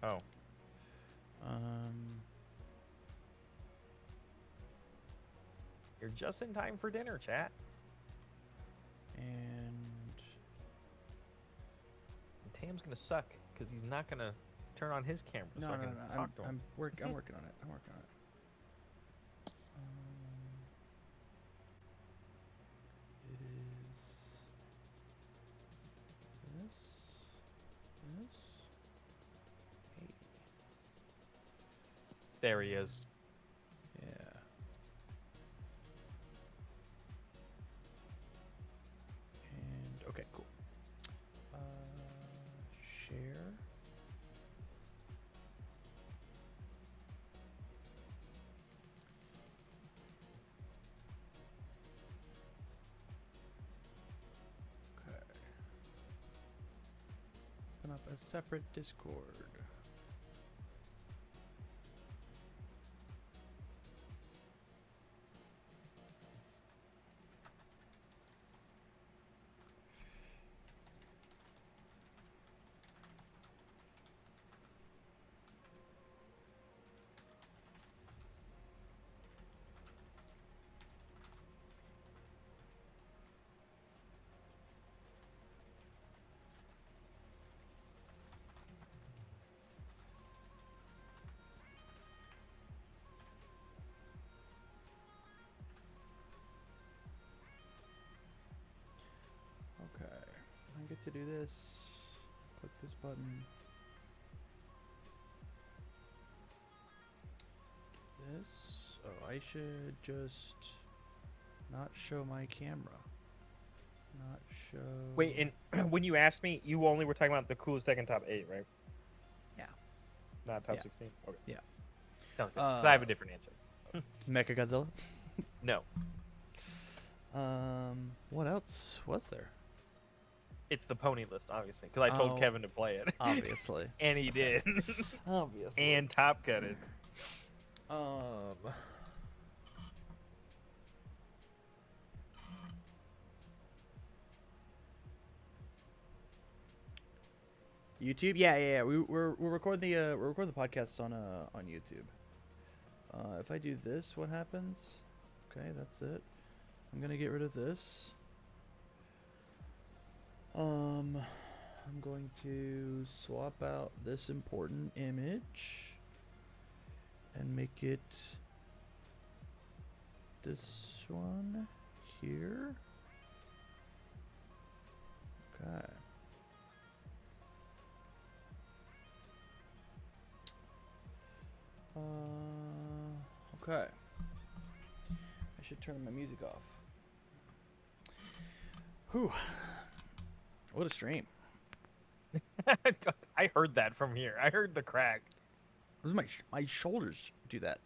Oh. Um, You're just in time for dinner, chat. and And Tam's gonna suck because he's not gonna turn on his camera no, so I no, can no. talk to him. I'm working on it. I'm working on it. It is this, this. Hey, There he is. yeah. And okay, cool. Share. Okay. Open up a separate Discord. Okay. I get to do this. Click this button. This. Oh, I should just not show my camera. Not show. Wait, and when you asked me, you only were talking about the coolest deck in top 8, right? Yeah. Not top Yeah. 16? Okay. Yeah. Sounds good. 'Cause I have a different answer. Mecha Godzilla. No. What else was there? It's the pony list, obviously, because I told Oh, Kevin to play it. Obviously. And he did. Obviously. And top cutted. YouTube. Yeah. We're recording the podcast on YouTube. If I do this, what happens? Okay, that's it. I'm gonna get rid of this. I'm going to swap out this important image and make it this one here. Okay. Okay. I should turn my music off. Whew. What a stream. I heard that from here. I heard the crack. This is my shoulders do that.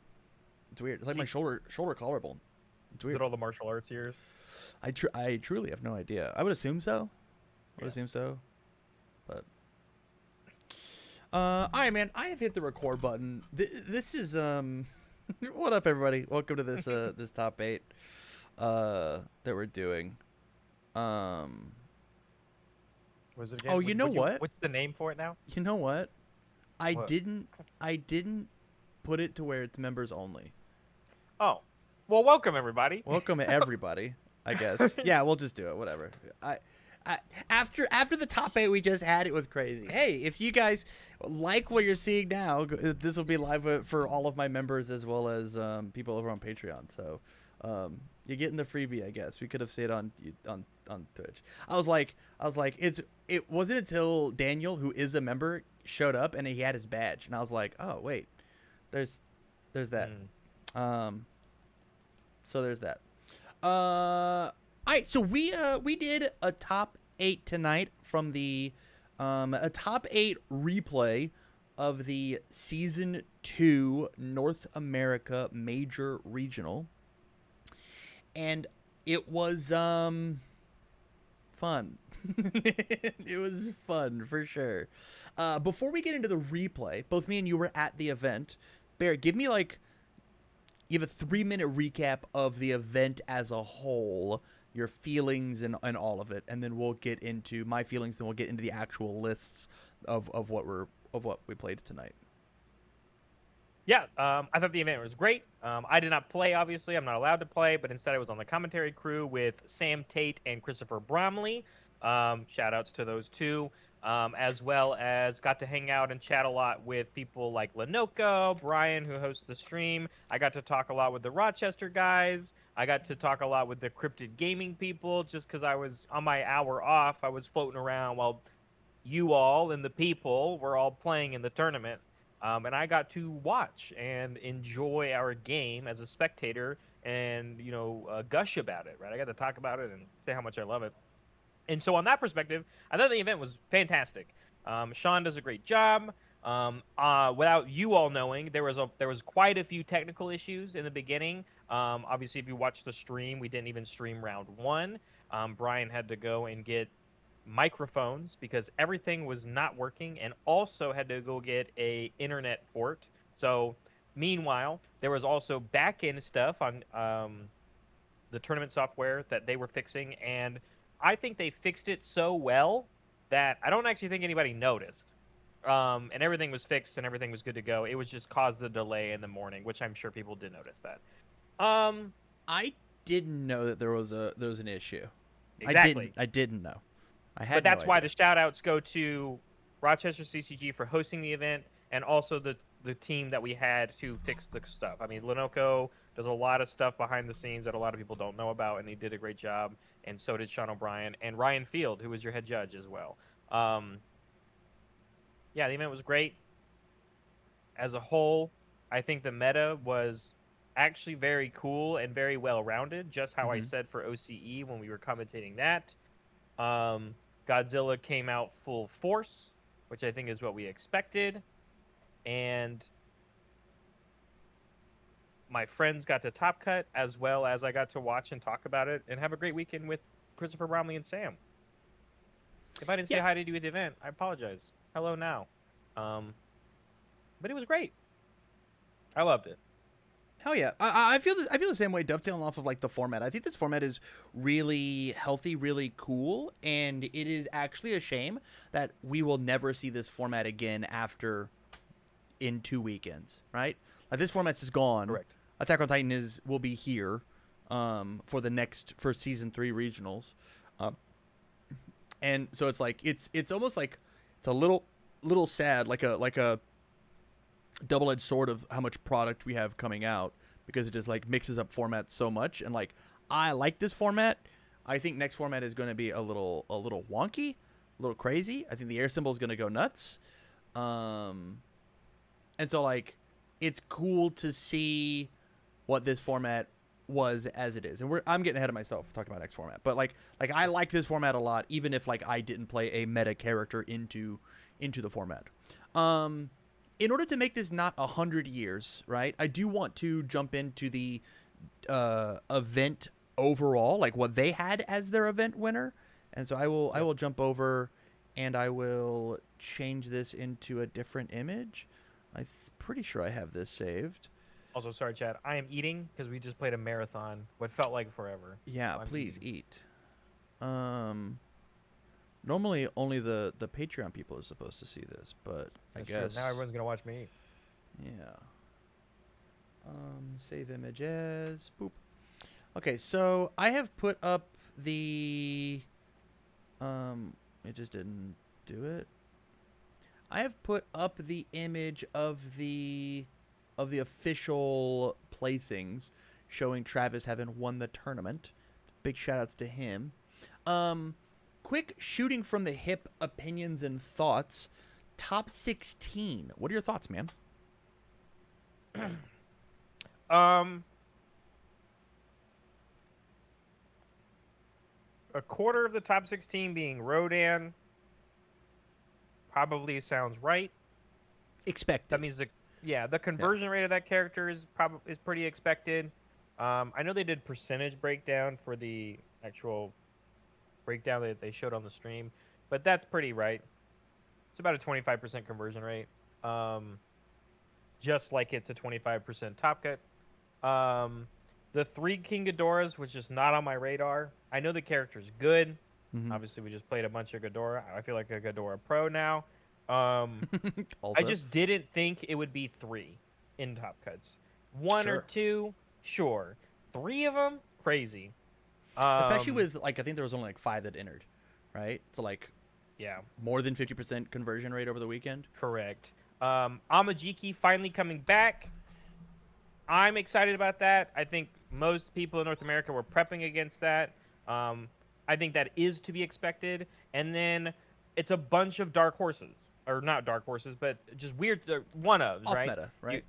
It's weird. It's like my shoulder collarbone. It's Is weird. it all the martial arts years? I truly have no idea. I would assume so. Yeah. But all right, man. I have hit the record button. This is what up, everybody? Welcome to this this top 8 that we're doing. Was it again? Oh, you know what? What's the name for it now? You know what? I What? didn't put it to where it's members only. Oh, well, welcome everybody. Welcome everybody. I guess. Yeah, we'll just do it. Whatever. After the top 8 we just had, it was crazy. Hey, if you guys like what you're seeing now, this will be live for all of my members as well as people over on Patreon. So you're getting the freebie, I guess. We could have stayed on Twitch. I was like, it wasn't until Daniel, who is a member, showed up and he had his badge, and I was like, oh wait, there's that. So there's that. All right, so we did a top 8 tonight from the a top 8 replay of the season 2 North America Major Regional, and it was fun. It was fun for sure. Before we get into the replay, both me and you were at the event. Bear, give me you have a 3-minute recap of the event as a whole, your feelings and all of it, and then we'll get into my feelings, then we'll get into the actual lists of what we played tonight. Yeah, I thought the event was great. I did not play, obviously. I'm not allowed to play, but instead I was on the commentary crew with Sam Tate and Christopher Bromley. Shout outs to those two. As well as got to hang out and chat a lot with people like Lenoco, Brian, who hosts the stream. I got to talk a lot with the Rochester guys. I got to talk a lot with the Cryptid Gaming people just because I was on my hour off. I was floating around while you all and the people were all playing in the tournament. And I got to watch and enjoy our game as a spectator and, gush about it, right? I got to talk about it and say how much I love it. And so on that perspective, I thought the event was fantastic. Sean does a great job. Without you all knowing, there was quite a few technical issues in the beginning. Obviously, if you watch the stream, we didn't even stream round one. Brian had to go and get microphones because everything was not working, and also had to go get a internet port. So meanwhile, there was also back-end stuff on the tournament software that they were fixing, and I think they fixed it so well that I don't actually think anybody noticed. And everything was fixed and everything was good to go. It was just caused the delay in the morning, which I'm sure people did notice that. I didn't know that there was an issue. Exactly. I didn't know. I had. But that's no why idea. the shout outs go to Rochester CCG for hosting the event, and also the team that we had to fix the stuff. I mean, Lenoco does a lot of stuff behind the scenes that a lot of people don't know about, and he did a great job. And so did Sean O'Brien and Ryan Field, who was your head judge as well. Yeah, the event was great. As a whole, I think the meta was actually very cool and very well rounded, just how I said for OCE when we were commentating that. Godzilla came out full force, which I think is what we expected. And my friends got to Top Cut, as well as I got to watch and talk about it and have a great weekend with Christopher Bromley and Sam. If I didn't say hi to you at the event, I apologize. Hello now. But it was great. I loved it. Hell yeah, I feel this. I feel the same way. Dovetailing off of like the format, I think this format is really healthy, really cool, and it is actually a shame that we will never see this format again in 2 weekends. Right? Like this format's just gone. Correct. Attack on Titan will be here for season 3 regionals, and so it's like it's almost like it's a little sad, like a double-edged sword of how much product we have coming out, because it just like mixes up formats so much. And like, I like this format. I think next format is going to be a little wonky, a little crazy. I think the air symbol is going to go nuts. And so like, it's cool to see what this format was as it is. And I'm getting ahead of myself talking about next format, but like I like this format a lot, even if like I didn't play a meta character into the format. In order to make this not 100 years, right, I do want to jump into the event overall, like what they had as their event winner. And so I will jump over and I will change this into a different image. I'm pretty sure I have this saved. Also, sorry, Chad. I am eating because we just played a marathon. What felt like forever. Yeah, so please eat. Normally, only the Patreon people are supposed to see this, but That's I guess true. Now everyone's gonna watch me eat. Yeah. Save image as boop. Okay, so I have put up the it just didn't do it. I have put up the image of the official placings showing Travis having won the tournament. Big shout outs to him. Quick shooting from the hip opinions and thoughts. Top 16. What are your thoughts, man? A quarter of the top 16 being Rodan probably sounds right. Expected. That means the conversion rate of that character is pretty expected. I know they did percentage breakdown for the actual breakdown that they showed on the stream, but that's pretty right. It's about a 25% conversion rate, just like it's a 25% top cut. The 3 King Ghidorahs was just not on my radar. I know the character's good. Mm-hmm. Obviously, we just played a bunch of Ghidorah. I feel like a Ghidorah pro now. I Also, just didn't think it would be 3 in top cuts. 1 or sure. 2, sure. 3 of them, crazy. Especially Um, with like I think there was only like 5 that entered, right? So like yeah, more than 50% conversion rate over the weekend. correct. Amajiki finally coming back. I'm excited about that. I think most people in North America were prepping against that. Um, I think that is to be expected. And then it's a bunch of dark horses, or not dark horses, but just weird one ofs, Off right? meta, You, right?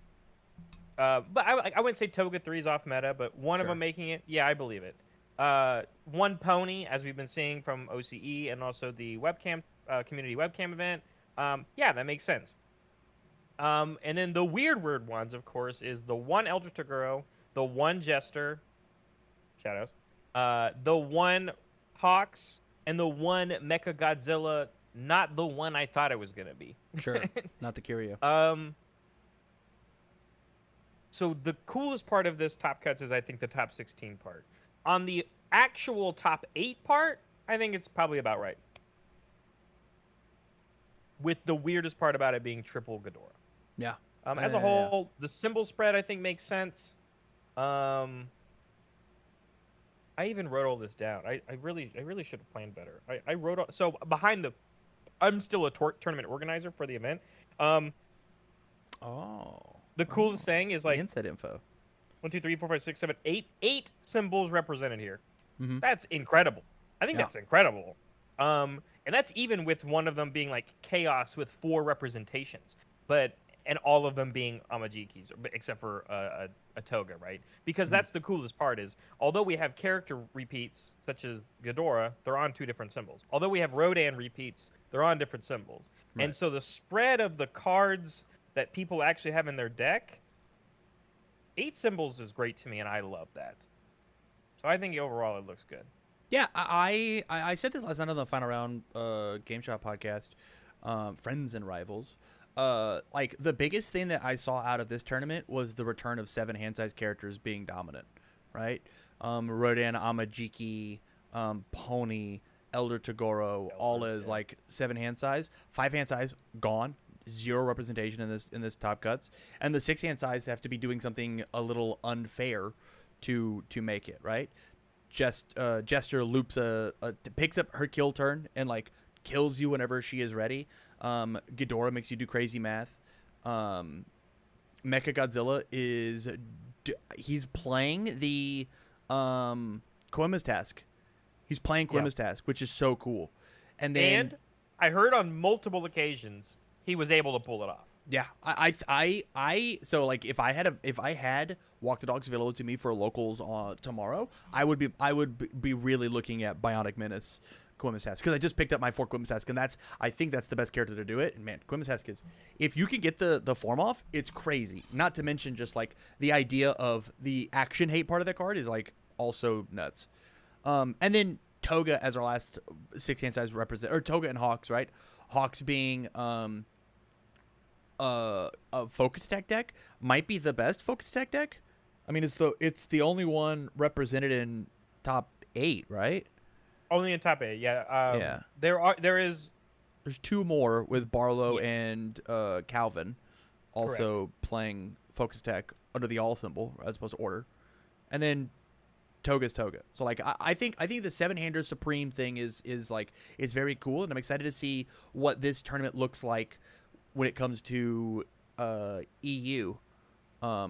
but I wouldn't say Toga 3 is off meta, but one of them Sure. making it, yeah, I believe it. One pony, as we've been seeing from OCE and also the webcam community webcam event. Yeah, that makes sense. And then the weird ones, of course, is the one Elder Toguro, the one Jester, Shadows, the one Hawks, and the one Mecha Godzilla. Not the one I thought it was gonna be. Sure. Not the curio. um. So the coolest part of this top cuts is I think the top 16 part. On the actual top 8 part, I think it's probably about right. With the weirdest part about it being triple Ghidorah. Yeah. As a Yeah. whole, the symbol spread I think makes sense. Um, I even wrote all this down. I really should have planned better. I wrote so behind the. I'm still a tournament organizer for the event. Um, Oh. the coolest thing is The like inside info. 1, 2, 3, 4, 5, 6, 7, 8, 8 symbols represented here. Mm-hmm. That's incredible. I think Yeah. that's incredible. And that's even with one of them being like chaos with 4 representations, and all of them being Amajikis, except for a Toga, right? Because Mhm. that's the coolest part is, although we have character repeats such as Ghidorah, they're on 2 different symbols. Although we have Rodan repeats, they're on different symbols. Right. And so the spread of the cards that people actually have in their deck, 8 symbols is great to me, and I love that. So I think overall it looks good. Yeah, I said this last night on the final round Game Shot podcast, friends and rivals. Like the biggest thing that I saw out of this tournament was the return of 7 hand size characters being dominant, right? Rodan, Amajiki, Pony, Elder Toguro, all as like 7 hand size, 5 hand size gone, 0 representation in this top cuts, and the 6 hand size have to be doing something a little unfair to make it right. Jester loops picks up her kill turn and like kills you whenever she is ready. Ghidorah makes you do crazy math. Mecha Godzilla he's playing the Koima's task. He's playing Koima's task, which is so cool. And then I heard on multiple occasions he was able to pull it off. yeah, so like if I had Walk the Dogs available to me for locals tomorrow, I would be really looking at Bionic Menace Koima's task, because I just picked up my 4 Koima's task, and I think that's the best character to do it. And man, Koima's task is, if you can get the form off, it's crazy. Not to mention just like the idea of the action hate part of that card is like also nuts. And then Toga as our last 6 hand size represent, or Toga and Hawks, right? Hawks being a focus attack deck, might be the best focus attack deck. I mean, it's the only one represented in top 8, right? Only in top 8, yeah. Yeah. There's 2 more with Barlow and Calvin also Correct. playing focus attack under the all symbol as opposed to order, and then Toga's Toga. So like I think the 7-hander Supreme thing is like, it's very cool, and I'm excited to see what this tournament looks like when it comes to EU,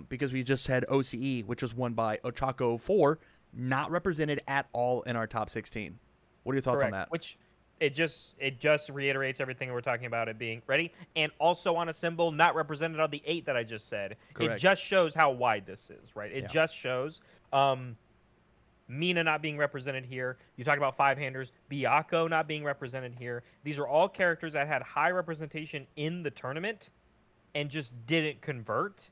because we just had OCE, which was won by Ochako 4, not represented at all in our top 16. What are your thoughts on that? Which it just reiterates everything we're talking about it being ready, and also on a symbol not represented on the 8 that I just said. Correct. It just shows how wide this is, right? It Yeah. just shows Mina not being represented here. You talk about 5-handers, Byakuo not being represented here. These are all characters that had high representation in the tournament and just didn't convert,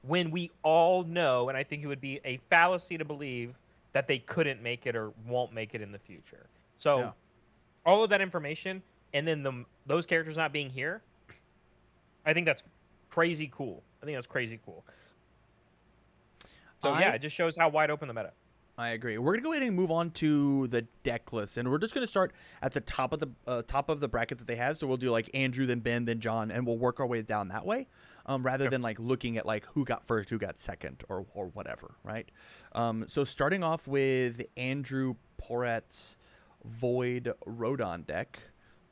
when we all know, and I think it would be a fallacy to believe, that they couldn't make it or won't make it in the future. So Yeah. all of that information, and then those characters not being here, I think that's crazy cool. So yeah, it just shows how wide open the meta. I agree. We're gonna go ahead and move on to the deck list, and we're just gonna start at the top of the bracket that they have. So we'll do like Andrew, then Ben, then John, and we'll work our way down that way, rather than like looking at like who got first, who got second, or whatever, right? So starting off with Andrew Porat's Void Rodon deck,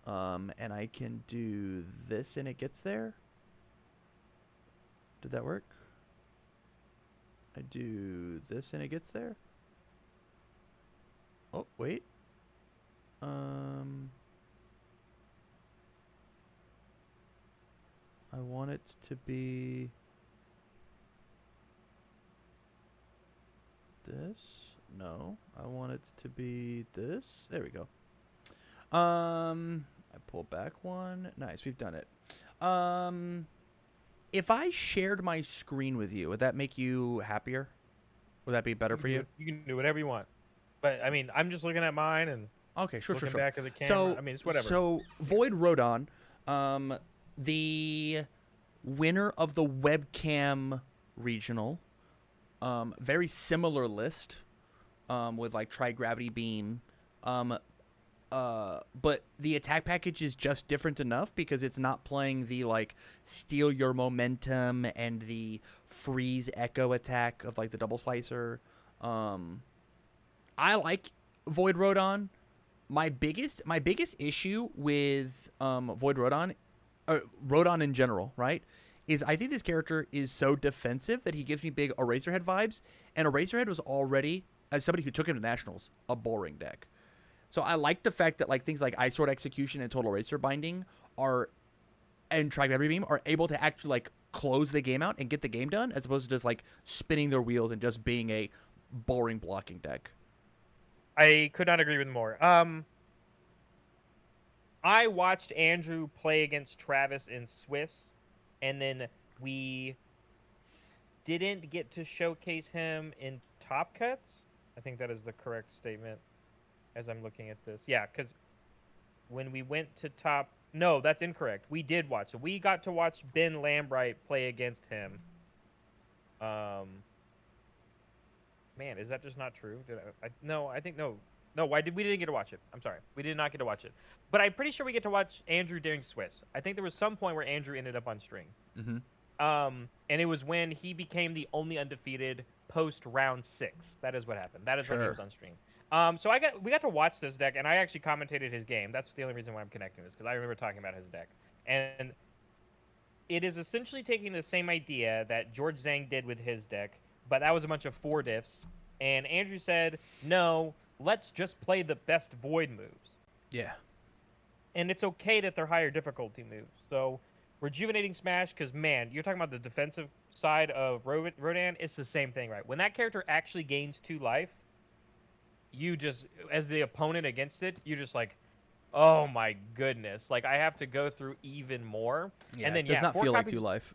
and I can do this, and it gets there. Did that work? I do this, and it gets there. Oh, wait. I want it to be this. No, I want it to be this. There we go. I pull back one. Nice, we've done it. If I shared my screen with you, would that make you happier? Would that be better for you? You can do whatever you want. But I mean, I'm just looking at mine and Okay, sure. looking back at the camera. So, I mean, it's whatever. So, Void Rodon, the winner of the webcam regional, very similar list, with like Tri-Gravity Beam, but the attack package is just different enough because it's not playing the like steal your momentum and the freeze echo attack of like the double slicer. I like Void Rodon. My biggest issue with Void Rodon, or Rodon in general, right, is I think this character is so defensive that he gives me big Eraserhead vibes, and Eraserhead was already, as somebody who took him to Nationals, a boring deck. So I like the fact that like things like Ice Sword Execution and Total Eraser Binding and Tri-Gravity Beam are able to actually like close the game out and get the game done, as opposed to just like spinning their wheels and just being a boring blocking deck. I could not agree with more. I watched Andrew play against Travis in Swiss, and then we didn't get to showcase him in Top Cuts. I think that is the correct statement as I'm looking at this. Yeah, because when we went to Top... No, that's incorrect. We did watch. So we got to watch Ben Lambright play against him. Man, is that just not true? No, I think no. No, we didn't get to watch it. I'm sorry. We did not get to watch it. But I'm pretty sure we get to watch Andrew during Swiss. I think there was some point where Andrew ended up on string. Mm-hmm. And it was when he became the only undefeated post round 6. That is what happened. That is when he was on stream. So we got to watch this deck, and I actually commentated his game. That's the only reason why I'm connecting this, because I remember talking about his deck. And it is essentially taking the same idea that George Zhang did with his deck, but that was a bunch of 4 diffs. And Andrew said, no, let's just play the best Void moves. Yeah. And it's okay that they're higher difficulty moves. So Rejuvenating Smash, because, man, you're talking about the defensive side of Rodan, it's the same thing, right? When that character actually gains 2 life, you just, as the opponent against it, you're just like, oh my goodness. Like, I have to go through even more. Yeah, and then, it does not feel like 2 life.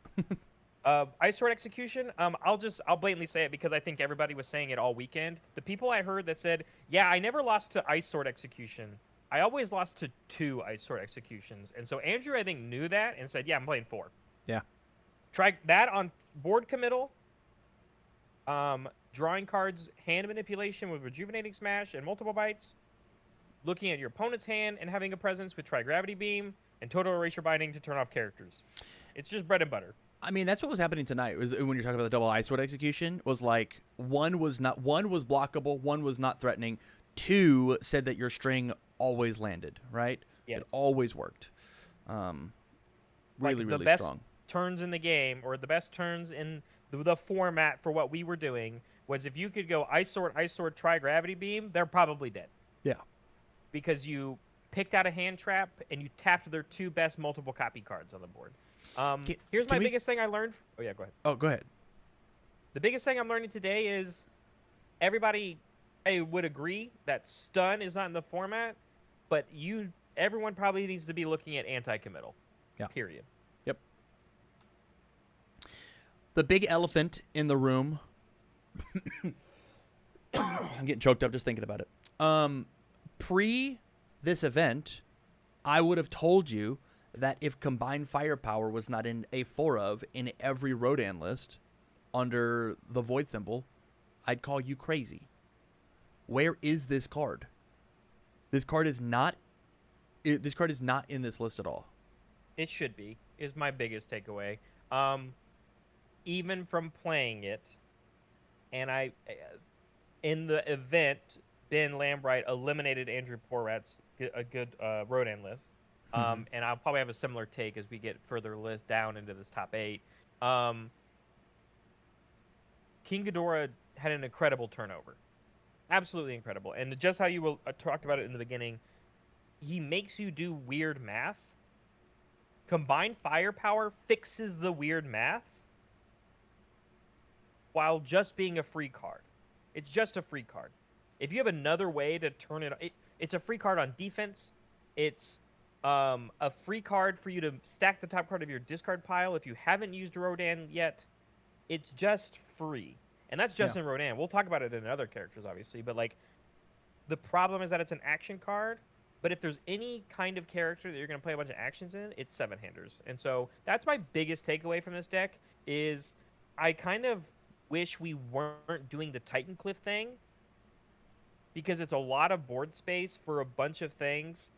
Ice Sword Execution, I'll blatantly say it because I think everybody was saying it all weekend. The people I heard that said, yeah, I never lost to Ice Sword Execution. I always lost to 2 Ice Sword Executions. And so Andrew, I think, knew that and said, yeah, I'm playing 4. Yeah. Try that on board committal, drawing cards, hand manipulation with Rejuvenating Smash and multiple bites, looking at your opponent's hand and having a presence with Tri-Gravity Beam, and Total Erasure Binding to turn off characters. It's just bread and butter. I mean, that's what was happening tonight. Was when you're talking about the double Ice Sword Execution, was like one was blockable, one was not threatening, 2 said that your string always landed, right? Yes. It always worked. Really, really best strong. Turns in the game, or the best turns in the format for what we were doing, was if you could go Ice Sword, Tri-Gravity Beam, they're probably dead. Yeah. Because you picked out a hand trap and you tapped their 2 best multiple copy cards on the board. Here's my biggest thing I learned. Oh, yeah, go ahead. Oh, go ahead. The biggest thing I'm learning today is everybody, I would agree that stun is not in the format, but everyone probably needs to be looking at anti-committal. Yeah. Period. Yep. The big elephant in the room. I'm getting choked up just thinking about it. Pre this event, I would have told you that if Combined Firepower was not in a 4 of in every Rodan list under the Void symbol, I'd call you crazy. where is this card? This card is not. This card is not in this list at all. It should be, is my biggest takeaway. Even from playing it, and in the event, Ben Lambright eliminated Andrew Porat's a good Rodan list. And I'll probably have a similar take as we get further list down into this top 8. King Ghidorah had an incredible turnover. Absolutely incredible. And just how you talked about it in the beginning, he makes you do weird math. Combined Firepower fixes the weird math while just being a free card. It's just a free card. If you have another way to turn it's a free card on defense. It's a free card for you to stack the top card of your discard pile if you haven't used Rodan yet. It's just free. And that's just in Rodan. We'll talk about it in other characters, obviously. But, like, the problem is that it's an action card. But if there's any kind of character that you're going to play a bunch of actions in, it's 7-handers. And so that's my biggest takeaway from this deck is I kind of wish we weren't doing the Titancliff thing because it's a lot of board space for a bunch of things.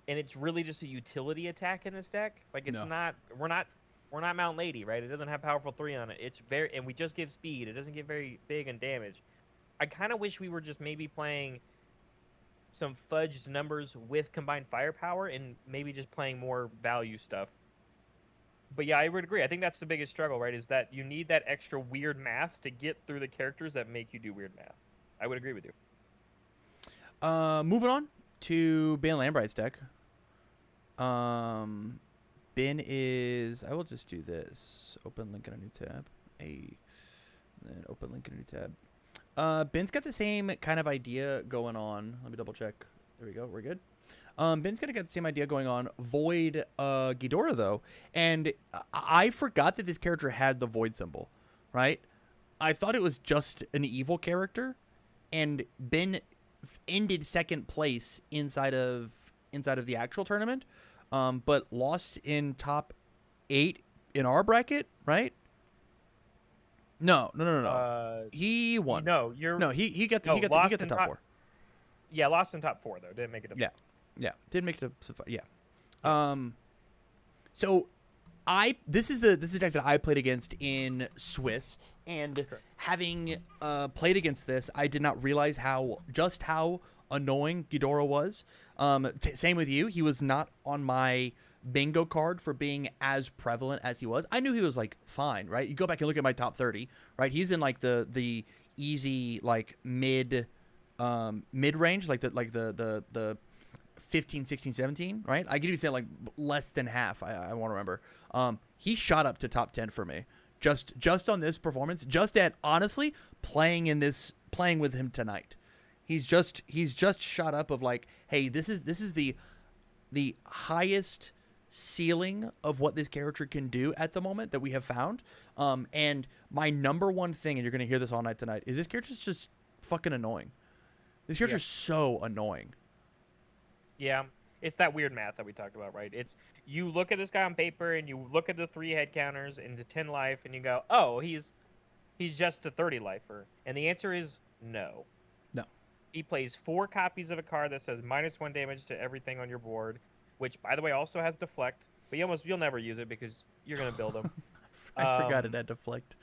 And it's really just a utility attack in this deck. Like, it's not... We're not Mount Lady, right? It doesn't have powerful 3 on it. It's and we just give speed. It doesn't get very big in damage. I kind of wish we were just maybe playing some fudged numbers with combined firepower and maybe just playing more value stuff. But yeah, I would agree. I think that's the biggest struggle, right? Is that you need that extra weird math to get through the characters that make you do weird math. I would agree with you. Moving on to Ben Lambright's deck. Ben is, I will just do this. Open link in a new tab. Then open link in a new tab. Ben's got the same kind of idea going on. Let me double check. There we go. We're good. Ben's got the same idea going on. Void Ghidorah, though. And I forgot that this character had the Void symbol, right? I thought it was just an evil character. And Ben ended second place inside of the actual tournament. But lost in top 8 in our bracket, right? No. He won. He got the top 4. Yeah, lost in top 4 though. Didn't make it. Yeah, didn't make it. Yeah. So this is the deck that I played against in Swiss, and having played against this, I did not realize how annoying Ghidorah was. Same with you. He was not on my bingo card for being as prevalent as he was. I knew he was like fine, right? You go back and look at my top 30, right? He's in like the easy like mid range, like the 15, 16, 17, right? I could even say like less than half. I want to remember. He shot up to top 10 for me. Just on this performance, just at honestly playing with him tonight. He's just shot up of like, hey, this is the highest ceiling of what this character can do at the moment that we have found. And my number one thing, and you're gonna hear this all night tonight, is this character's just fucking annoying. This character's so annoying. Yeah, it's that weird math that we talked about, right? It's you look at this guy on paper and you look at the 3 head counters and the 10 life and you go, oh, he's just a 30 lifer, and the answer is no. He plays 4 copies of a card that says -1 damage to everything on your board, which, by the way, also has deflect. But you'll never use it because you're gonna build them. I forgot it had deflect.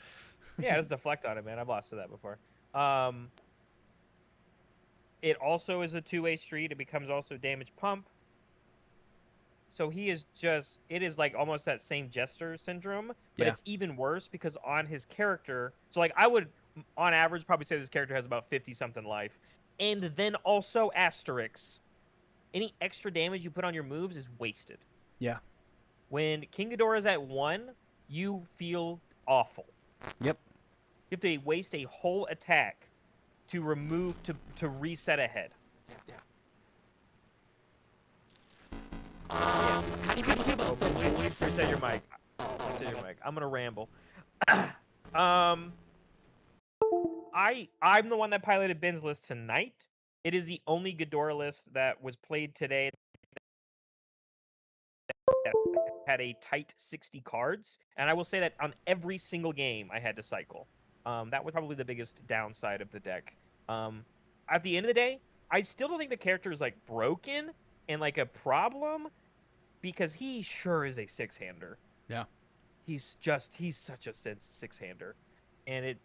Yeah, it has deflect on it, man. I've lost to that before. It also is a 2-way street. It becomes also damage pump. So he is it is like almost that same Jester syndrome, but it's even worse because on his character. So like I would, on average, probably say this character has about 50-something life. And then also asterisks. Any extra damage you put on your moves is wasted. Yeah. When King Ghidorah is at 1, you feel awful. Yep. You have to waste a whole attack to reset ahead. Yeah. How do you feel about the reset your mic? Reset your mic. I'm gonna ramble. I'm the one that piloted Ben's list tonight. It is the only Ghidorah list that was played today that had a tight 60 cards, and I will say that on every single game I had to cycle. That was probably the biggest downside of the deck. At the end of the day, I still don't think the character is like broken and like a problem because he sure is a six-hander. Yeah. He's such a six-hander, and it,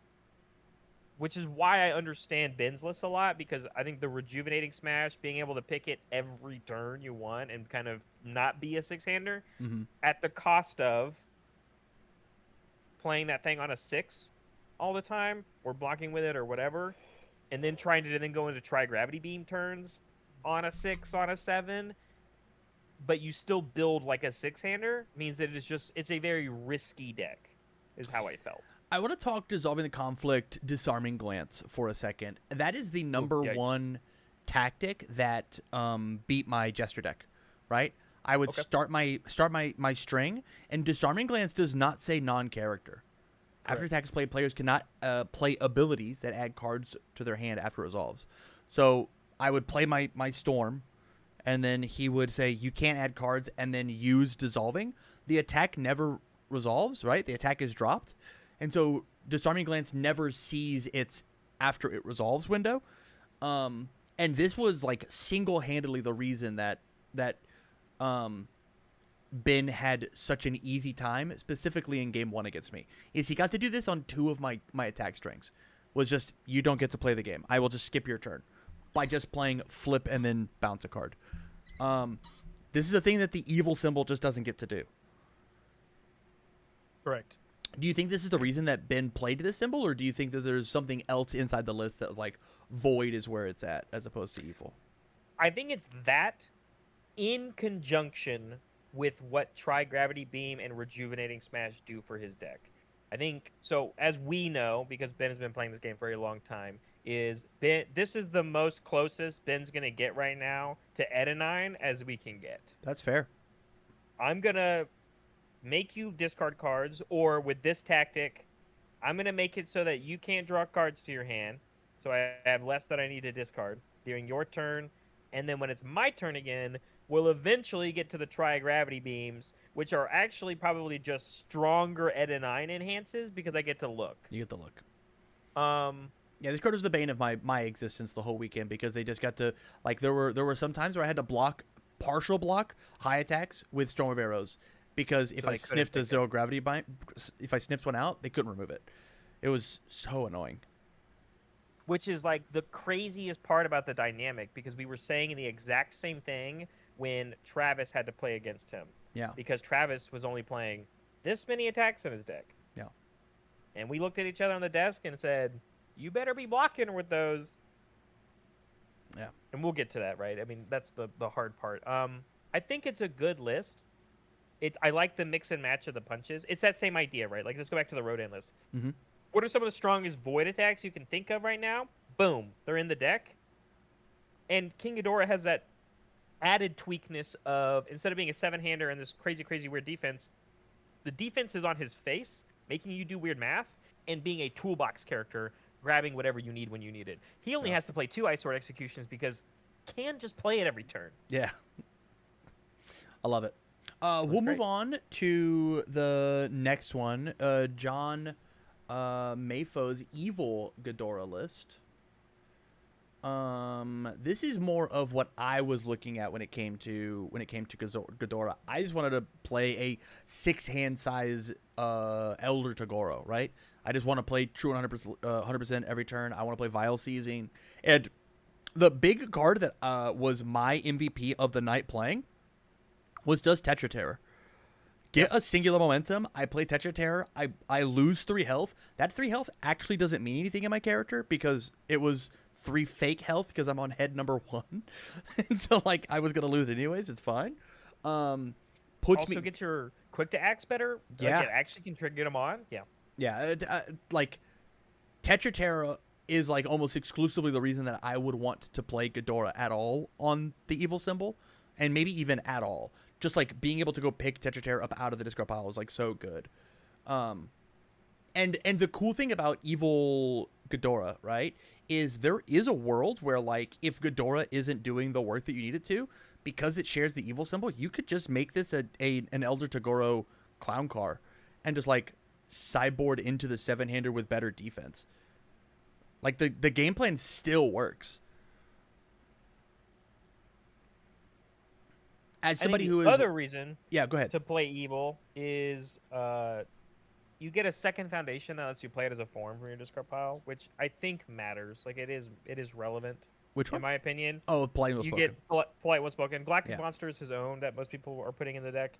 which is why I understand Ben's list a lot, because I think the rejuvenating smash, being able to pick it every turn you want and kind of not be a six-hander Mm-hmm. at the cost of playing that thing on a six all the time or blocking with it or whatever, and then trying to then go into tri-gravity beam turns on a six, on a seven, but you still build like a six-hander, means that it's a very risky deck, is how I felt. I want to talk Dissolving the Conflict, Disarming Glance for a second. That is the number yikes. one tactic that beat my Jester deck, right? I would start my string, and Disarming Glance does not say non-character. After attacks played, players cannot play abilities that add cards to their hand after it resolves. So I would play my Storm, and then he would say, you can't add cards, and then use Dissolving. The attack never resolves, right? The attack is dropped. And so Disarming Glance never sees its after it resolves window. And this was like single-handedly the reason that Ben had such an easy time, specifically in game one against me, is he got to do this on two of my attack strings. Was just, you don't get to play the game. I will just skip your turn by just playing flip and then bounce a card. This is a thing that the evil symbol just doesn't get to do. Correct. Do you think this is the reason that Ben played this symbol, or do you think that there's something else inside the list that was like void is where it's at as opposed to evil? I think it's that in conjunction with what Tri-Gravity Beam and Rejuvenating Smash do for his deck. I think, so as we know, because Ben has been playing this game for a long time, is this is the most closest Ben's going to get right now to Edenine as we can get. That's fair. I'm going to make you discard cards, or with this tactic, I'm going to make it so that you can't draw cards to your hand, so I have less that I need to discard during your turn, and then when it's my turn again, we'll eventually get to the Tri-Gravity Beams, which are actually probably just stronger Edenine enhances, because I get to look. You get the look. Yeah, this card was the bane of my existence the whole weekend, because they just got to, like, there were some times where I had to partial block high attacks with Storm of Arrows, because if I sniffed a zero gravity bind, if I sniffed one out, they couldn't remove it. It was so annoying. Which is like the craziest part about the dynamic, because we were saying the exact same thing when Travis had to play against him. Yeah. Because Travis was only playing this many attacks in his deck. Yeah. And we looked at each other on the desk and said, you better be blocking with those. Yeah. And we'll get to that, right? I mean, that's the hard part. I think it's a good list. I like the mix and match of the punches. It's that same idea, right? Like, let's go back to the Rodan list. Mm-hmm. What are some of the strongest void attacks you can think of right now? Boom. They're in the deck. And King Ghidorah has that added tweakness of, instead of being a seven-hander and this crazy, crazy weird defense, the defense is on his face, making you do weird math, and being a toolbox character, grabbing whatever you need when you need it. He only has to play 2 Ice Sword executions because can just play it every turn. Yeah. I love it. We'll move on to the next one. John Mayfo's Evil Ghidorah list. This is more of what I was looking at when it came to Ghidorah. I just wanted to play a 6-hand size Elder Togoro, right? I just want to play true 100% every turn. I want to play Vile Seizing. And the big card that was my MVP of the night playing was just Tetra Terror. Get a singular momentum. I play Tetra Terror. I lose 3 health. That 3 health actually doesn't mean anything in my character because it was 3 fake health because I'm on head number 1. And so, like, I was going to lose anyways. It's fine. Also get your quick to axe better. Yeah. Like, it actually can trigger them on. Yeah. Yeah. Like, Tetra Terror is, like, almost exclusively the reason that I would want to play Ghidorah at all on the evil symbol. And maybe even at all. Just, like, being able to go pick Tetra Terror up out of the discard pile is, like, so good. And the cool thing about Evil Ghidorah, right, is there is a world where, like, if Ghidorah isn't doing the work that you need it to, because it shares the evil symbol, you could just make this an Elder Togoro clown car and just, like, sideboard into the 7-hander with better defense. Like the game plan still works. As I think somebody the who is other reason yeah, go ahead. to play evil is you get a second foundation that lets you play it as a form from your discard pile, which I think matters. Like it is relevant Which in one? my opinion. Oh, Polite Well You Spoken. get polite what's spoken. Galactic Yeah. Monster is his own that most people are putting in the deck.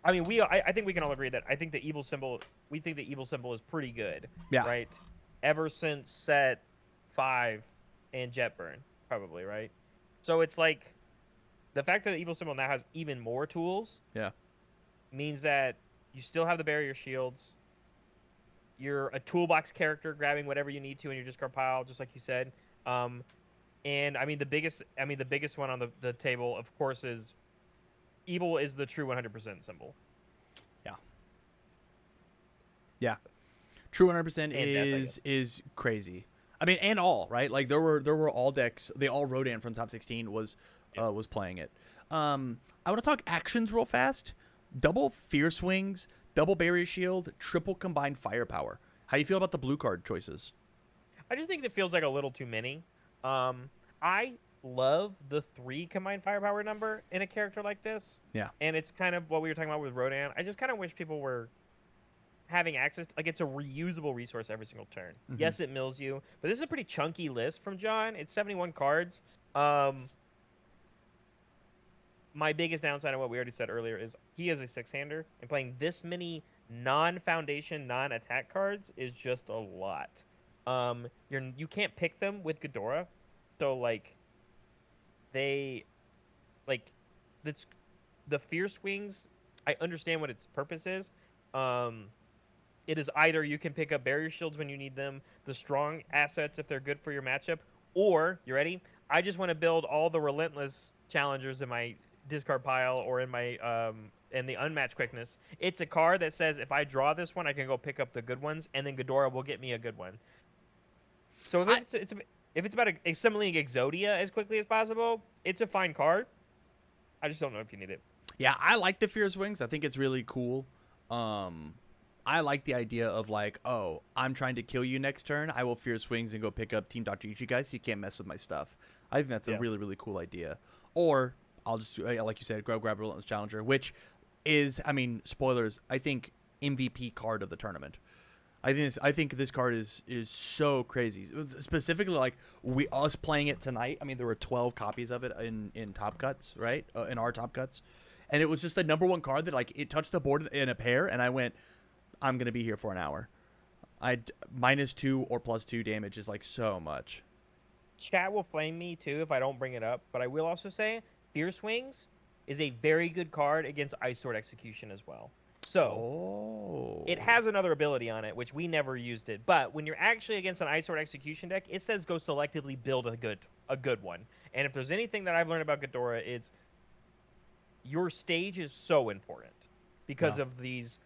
I mean, I think we can all agree that I think the evil symbol. We think the evil symbol is pretty good, Yeah. right? Ever since set 5 and Jetburn, probably, right? So it's like the fact that the evil symbol now has even more tools. Yeah. Means that you still have the barrier shields. You're a toolbox character grabbing whatever you need to in your discard pile, just like you said. And I mean the biggest one on the table, of course, is evil is the true 100% symbol. Yeah. Yeah. True 100% And is crazy. I mean, and all, right? Like there were all decks, they all Rodan from top 16 was playing it. I want to talk actions real fast. Double Fierce Wings, double Barrier Shield, triple combined firepower. How you feel about the blue card choices? I just think it feels like a little too many. I love the 3 combined firepower number in a character like this. Yeah. And it's kind of what we were talking about with Rodan. I just kind of wish people were having access like it's a reusable resource every single turn. Mhm. Yes, it mills you, but this is a pretty chunky list from John. It's 71 cards. My biggest downside of what we already said earlier is he is a 6-hander, and playing this many non-foundation, non-attack cards is just a lot. You can't pick them with Ghidorah, so like the Fierce Wings. I understand what its purpose is. It is either you can pick up barrier shields when you need them, the strong assets if they're good for your matchup, or you ready? I just want to build all the relentless challengers in my discard pile or in my in the unmatched quickness. It's a card that says if I draw this one, I can go pick up the good ones, and then Ghidorah will get me a good one. So if it's about assembling Exodia as quickly as possible, it's a fine card. I just don't know if you need it. Yeah, I like the Fierce Wings. I think it's really cool. I like the idea of like, oh, I'm trying to kill you next turn. I will Fierce Wings and go pick up Team Dr. Ichigai so you can't mess with my stuff. I think that's a really, really cool idea. Or I'll just, like you said, grab Relentless Challenger, which is, I mean, spoilers, I think MVP card of the tournament. I think this card is so crazy. Specifically, like us playing it tonight. I mean, there were 12 copies of it in Top Cuts, right? In our Top Cuts, and it was just the number 1 card that like it touched the board in a pair, and I went, I'm gonna be here for an hour. -2 or +2 damage is like so much. Chat will flame me too if I don't bring it up, but I will also say Fierce Wings is a very good card against Ice Sword Execution as well. So it has another ability on it, which we never used it. But when you're actually against an Ice Sword Execution deck, it says go selectively build a good one. And if there's anything that I've learned about Ghidorah, it's your stage is so important because of these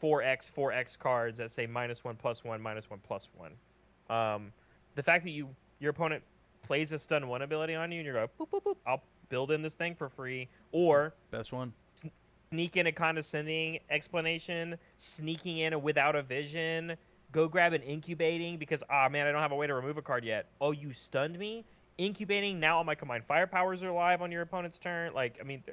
4x cards that say -1/+1, -1/+1. The fact that your opponent plays a stun 1 ability on you and you're like, boop, boop, boop, I'll build in this thing for free. Or best one. Sneak in a condescending explanation, sneaking in a without a vision, go grab an incubating because, man, I don't have a way to remove a card yet. Oh, you stunned me? Incubating, now all my combined firepowers are live on your opponent's turn. Like, I mean,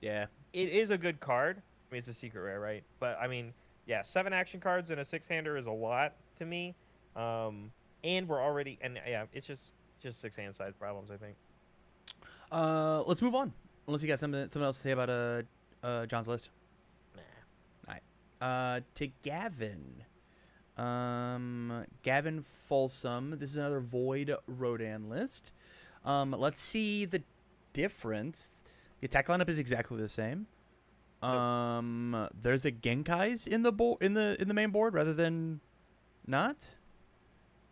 yeah, it is a good card. I mean, it's a secret rare, right? But, I mean, yeah, 7 action cards and a 6-hander is a lot to me. And we're already, and yeah, it's just 6-hand size problems, I think. Let's move on. Unless you got something else to say about John's list. Nah. All right. To Gavin. Gavin Folsom. This is another Void Rodan list. Let's see the difference. The attack lineup is exactly the same. There's a Genkai's in the main board rather than not.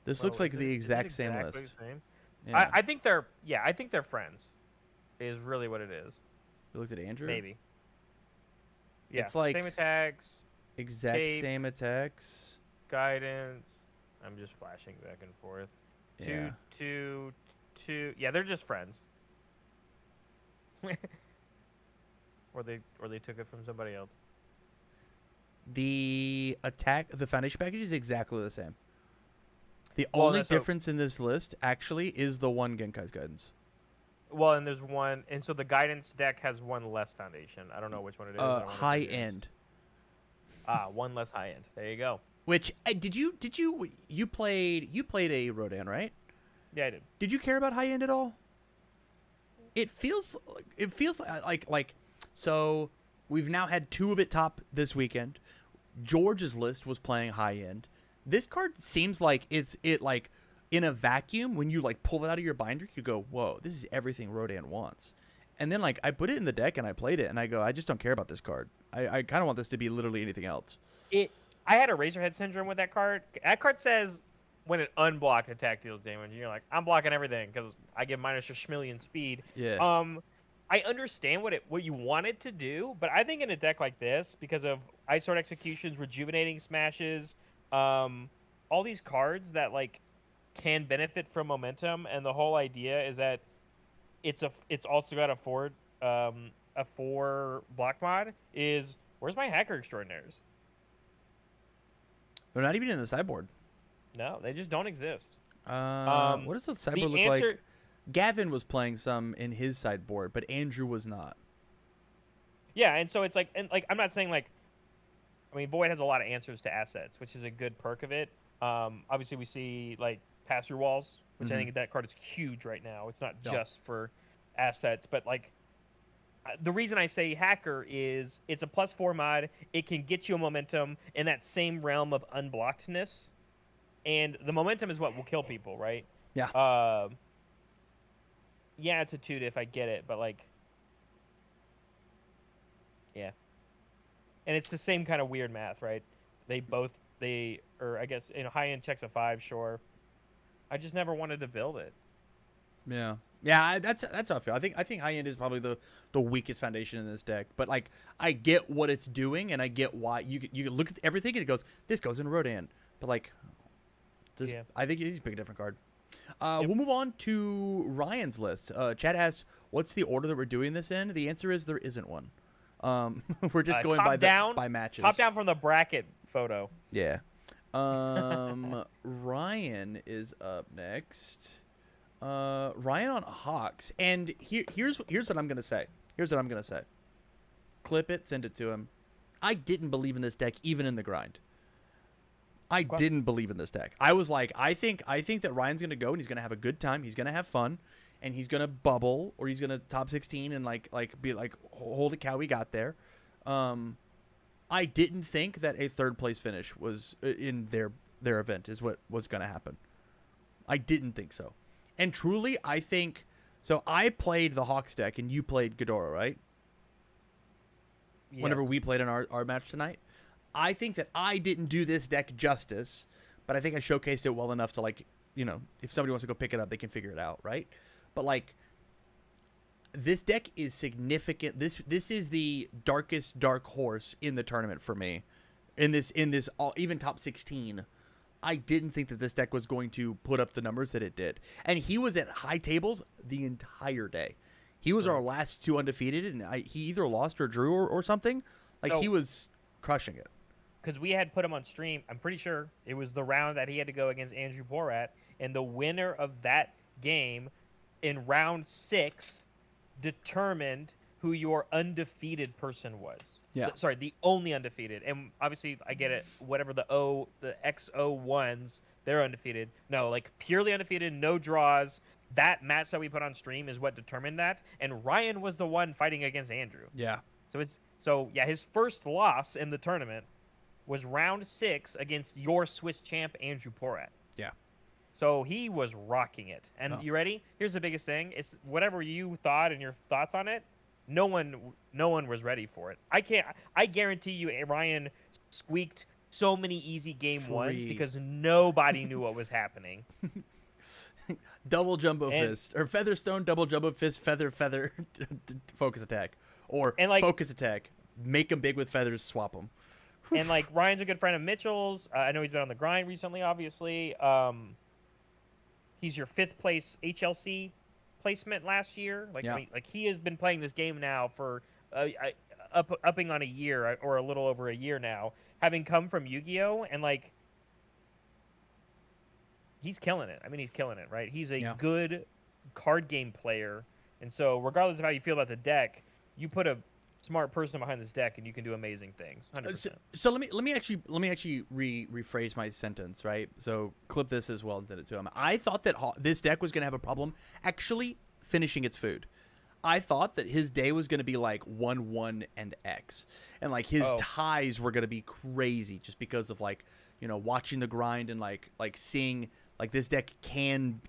This looks like the exact same list. Same? Yeah. I think they're friends. Is really what it is. You looked at Andrew? Maybe. Yeah. It's like same attacks. exact Cape, same attacks. Guidance. I'm just flashing back and forth. Yeah. Two. Yeah, they're just friends. or they took it from somebody else. The foundation package is exactly the same. The Well, only no, so difference in this list actually is the one Genkai's Guidance. well, and there's one, and so the guidance deck has one less foundation. I don't know which one it is. I don't want to High give you end. one less high end. There you go. Which did you played a Rodan, right? Yeah, I did. Did you care about high end at all? It feels like so we've now had two of it top this weekend. George's list was playing high end. This card seems like it like in a vacuum when you like pull it out of your binder, you go, "Whoa, this is everything Rodan wants." And then like I put it in the deck and I played it and I go, "I just don't care about this card. I kind of want this to be literally anything else." I had a Razorhead syndrome with that card. That card says when an unblocked attack deals damage, and you're like, I'm blocking everything because I give minus a schmillion speed. Yeah. I understand what you wanted to do, but I think in a deck like this, because of Ice Sword Executions, Rejuvenating Smashes, all these cards that like can benefit from momentum, and the whole idea is that it's also got a 4 block mod. Is where's my Hacker Extraordinaires? They're not even in the sideboard. No, they just don't exist. What does the sideboard look answer, like? Gavin was playing some in his sideboard, but Andrew was not. Yeah, and so it's like, I'm not saying like, I mean, Void has a lot of answers to assets, which is a good perk of it. Obviously we see like pass through walls, which I think that card is huge right now. It's not just for assets, but like the reason I say Hacker is it's a +4 mod. It can get you a momentum in that same realm of unblockedness, and the momentum is what will kill people, right? Yeah. Yeah, it's a 2 if I get it, but like, yeah. And it's the same kind of weird math, right? Or I guess, high end checks a 5, sure. I just never wanted to build it. Yeah. Yeah, that's how I feel. I think high end is probably the weakest foundation in this deck, but like I get what it's doing and I get why you can look at everything and it goes, this goes in Rodan, but like, I think he's a big different card. We'll move on to Ryan's list. Chad asked, "What's the order that we're doing this in?" The answer is there isn't one. We're just going by matches. Top down from the bracket photo. Yeah. Ryan is up next. Ryan on Hawks, and here's what I'm gonna say. Clip it, send it to him. I didn't believe in this deck even in the grind. I didn't believe in this deck. I was like, I think that Ryan's gonna go and he's gonna have a good time. He's gonna have fun, and he's gonna bubble or he's gonna top 16 and like be like, holy cow, we got there. I didn't think that a third place finish was in their event is what was gonna happen. I didn't think so. And truly, I think so. I played the Hawks deck and you played Ghidorah, right? Yes. Whenever we played in our match tonight. I think that I didn't do this deck justice, but I think I showcased it well enough to like, if somebody wants to go pick it up, they can figure it out, right? But like, this deck is significant. This is the darkest dark horse in the tournament for me. In this even top 16, I didn't think that this deck was going to put up the numbers that it did. And he was at high tables the entire day. He was our last 2 undefeated, and he either lost or drew or something. Like, he was crushing it. Because we had put him on stream, I'm pretty sure it was the round that he had to go against Andrew Borat, and the winner of that game in round 6 determined who your undefeated person was. Yeah. Sorry, the only undefeated. And obviously, I get it. Whatever the XO1s, they're undefeated. No, like purely undefeated, no draws. That match that we put on stream is what determined that. And Ryan was the one fighting against Andrew. Yeah. So his first loss in the tournament was round 6 against your Swiss champ Andrew Porat. Yeah. So he was rocking it. And you ready? Here's the biggest thing. It's whatever you thought and your thoughts on it. No one was ready for it. I guarantee you Ryan squeaked so many easy game ones because nobody knew what was happening. Double jumbo fist or Featherstone, double jumbo fist, feather focus attack, or focus attack. Make them big with feathers, swap them. And like Ryan's a good friend of Mitchell's. I know he's been on the grind recently, obviously. He's your 5th place HLC placement last year. Like he has been playing this game now for upping on a year or a little over a year now, having come from Yu-Gi-Oh! And like he's killing it. I mean, he's killing it, right? He's a Yeah. good card game player, and so regardless of how you feel about the deck, you put a smart person behind this deck, and you can do amazing things. 100%. So let me actually rephrase my sentence, right? So clip this as well and send it to him. I thought that this deck was going to have a problem actually finishing its food. I thought that his day was going to be like 1-1 and X, and like his ties were going to be crazy just because of like, you know, watching the grind and like seeing like this deck can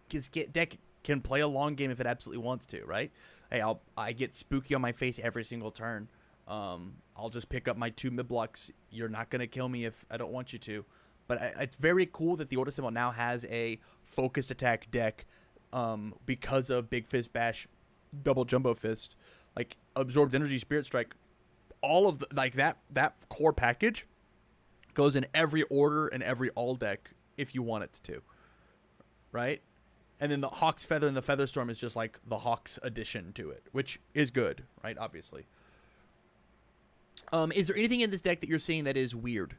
play a long game if it absolutely wants to, right? Hey, I get spooky on my face every single turn. I'll just pick up my 2 mid blocks. You're not gonna kill me if I don't want you to. But it's very cool that the Order Symbol now has a focused attack deck, because of Big Fist Bash, Double Jumbo Fist, like Absorbed Energy, Spirit Strike. All of like that core package goes in every order and every all deck if you want it to, right? And then the Hawk's Feather and the Feather Storm is just like the Hawk's addition to it, which is good, right? Obviously. Is there anything in this deck that you're seeing that is weird?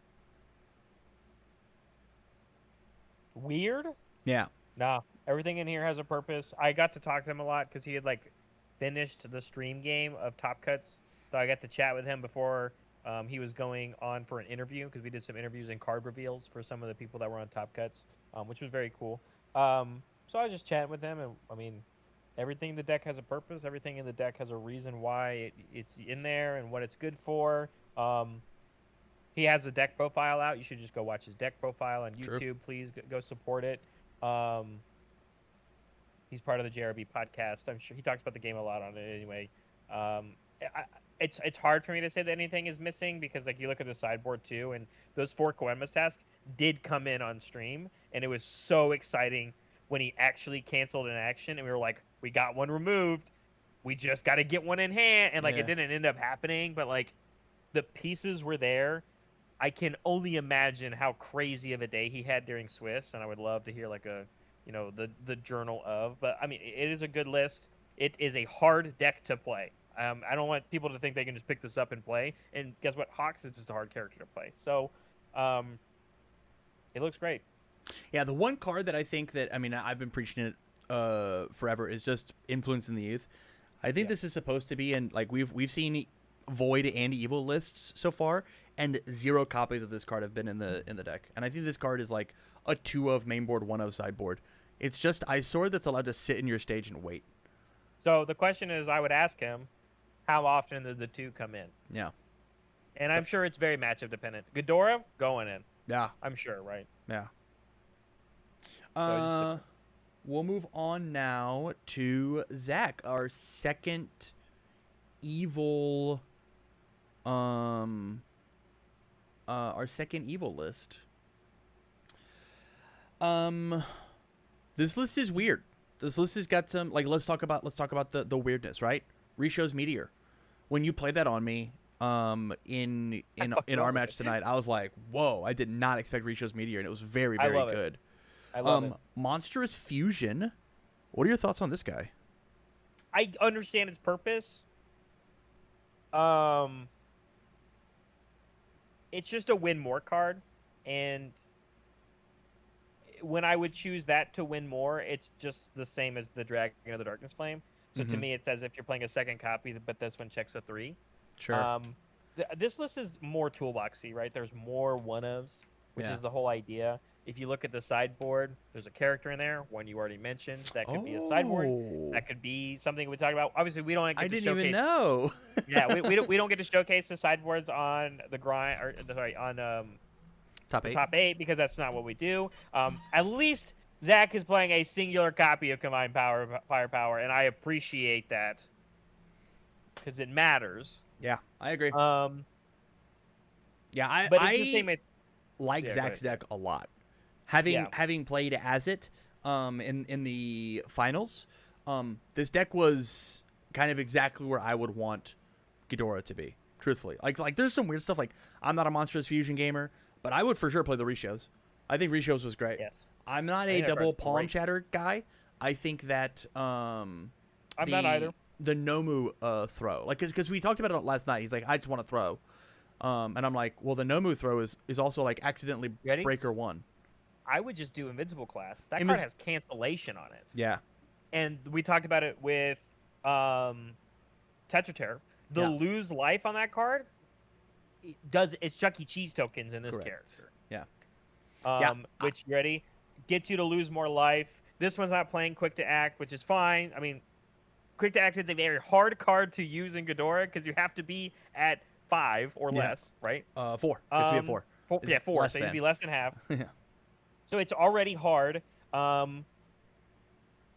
Weird? Yeah. Nah, everything in here has a purpose. I got to talk to him a lot because he had like finished the stream game of Top Cuts, so I got to chat with him before he was going on for an interview, because we did some interviews and card reveals for some of the people that were on Top Cuts, which was very cool. So I was just chatting with him, and I mean, everything in the deck has a purpose. Everything in the deck has a reason why it's in there and what it's good for. He has a deck profile out. You should just go watch his deck profile on YouTube. True. Please go support it. He's part of the JRB podcast. I'm sure he talks about the game a lot on it anyway. It's hard for me to say that anything is missing, because like you look at the sideboard too, and those 4 Koenma's tasks did come in on stream, and it was so exciting when he actually canceled an action, and we were like, we got one removed. We just got to get one in hand, and like it didn't end up happening, but like the pieces were there. I can only imagine how crazy of a day he had during Swiss, and I would love to hear like a, you know, the journal of. But I mean, it is a good list. It is a hard deck to play. I don't want people to think they can just pick this up and play. And guess what? Hawks is just a hard character to play. So, it looks great. Yeah, the one card that I think that, I mean, I've been preaching it forever, is just Influence in the Youth. I think this is supposed to be, and like we've seen Void and Evil lists so far, and 0 copies of this card have been in the deck. And I think this card is like a 2 of mainboard, 1 of sideboard. It's just Eyesword that's allowed to sit in your stage and wait. So the question is, I would ask him, how often did the 2 come in? Yeah. And I'm sure it's very matchup dependent. Ghidorah going in. Yeah. I'm sure, right? Yeah. We'll move on now to Zach, our second evil list. This list is weird. This list has got some, like, let's talk about the weirdness, right? Risho's Meteor. When you played that on me in our match tonight, I was like, whoa, I did not expect Risho's Meteor, and it was very, very good. I love it. Monstrous Fusion. What are your thoughts on this guy? I understand its purpose. It's just a win more card, and when I would choose that to win more, it's just the same as the Dragon of the Darkness Flame. So to me, it's as if you're playing a second copy, but this one checks a 3. Sure. This list is more toolboxy, right? There's more one-ofs, which is the whole idea. If you look at the sideboard, there's a character in there, one you already mentioned. That could be a sideboard. That could be something we talk about. Obviously, we don't get to showcase. I didn't even know. Yeah, we don't get to showcase the sideboards on the grind, or sorry, on top 8, because that's not what we do. At least Zach is playing a singular copy of Combined Firepower, and I appreciate that because it matters. Yeah, I agree. Yeah, but it's the same. Like Zach's deck a lot. Having played as it in the finals, this deck was kind of exactly where I would want Ghidorah to be, truthfully. Like there's some weird stuff, like I'm not a Monstrous Fusion gamer, but I would for sure play the Rishos. I think Rishos was great. Yes. I'm not a double Palm Shatter guy. I think that I'm not either. The Nomu throw, like, because we talked about it last night. He's like, I just want to throw. And I'm like, well, the Nomu throw is also like accidentally breaker 1. I would just do Invincible class. That Invis- card has cancellation on it. Yeah. And we talked about it with Tetra Terror. The Yeah. lose life on that card it's Chuck E. Cheese tokens in this Correct. character. Yeah. Which you ready? Gets you to lose more life. This one's not playing quick to act, which is fine. I mean, quick to act is a very hard card to use in Ghidorah because you have to be at 5 or less, right? 4. You have to be at 4. Yeah, 4. less So you'd than. be less than half. Yeah. So it's already hard.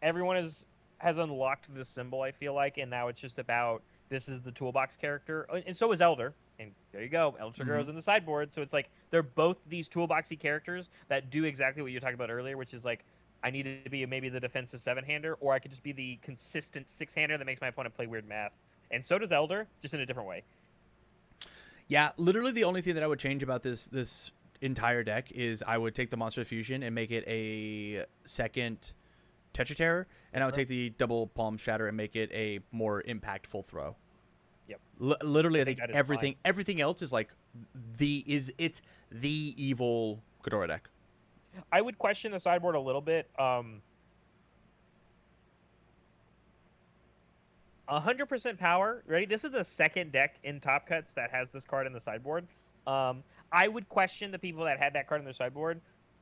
Everyone has unlocked the symbol, I feel like, and now it's just about this is the toolbox character, and so is Elder. And there you go, Elder Triguero's in the sideboard. So it's like they're both these toolboxy characters that do exactly what you were talking about earlier, which is like I needed to be maybe the defensive 7-hander, or I could just be the consistent 6-hander that makes my opponent play weird math. And so does Elder, just in a different way. Yeah, literally the only thing that I would change about this entire deck is I would take the Monster Fusion and make it a second Tetra Terror, and I would take the double Palm Shatter and make it a more impactful throw. Yep. Literally, I think that is everything else is like it's the evil Ghidorah deck. I would question the sideboard a little bit. 100% power. Ready? This is the second deck in Top Cuts that has this card in the sideboard. I would question the people that had that card in their sideboard,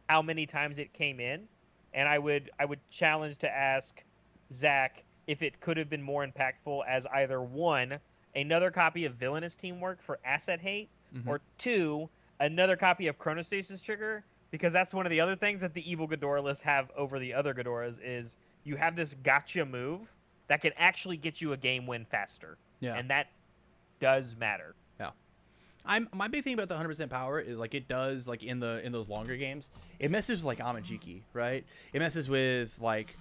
how many times it came in, and I would challenge to ask Zach if it could have been more impactful as either 1, another copy of Villainous Teamwork for asset hate, or 2, another copy of Chronostasis Trigger, because that's one of the other things that the evil Ghidorah lists have over the other Ghidorahs is you have this gotcha move that can actually get you a game win faster. Yeah. And that does matter. Yeah. My big thing about the 100% power is like it does like in those longer games, it messes with like Amajiki, right? It messes with like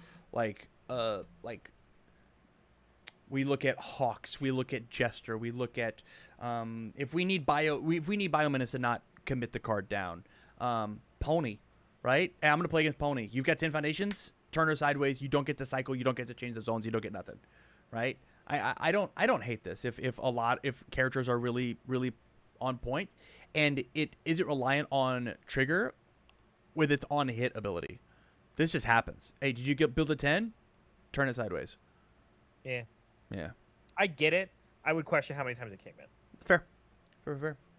we look at Hawks, we look at Jester, we look at if we need Biomenace to not commit the card down. Pony, right? Hey, I'm gonna play against Pony. You've got 10 foundations, turn her sideways, you don't get to cycle, you don't get to change the zones, you don't get nothing. Right? I don't hate this if characters are really on point, and it isn't reliant on trigger with its on hit ability. This just happens. Hey, did you build a 10? Turn it sideways. Yeah. Yeah. I get it. I would question how many times it came in. Fair.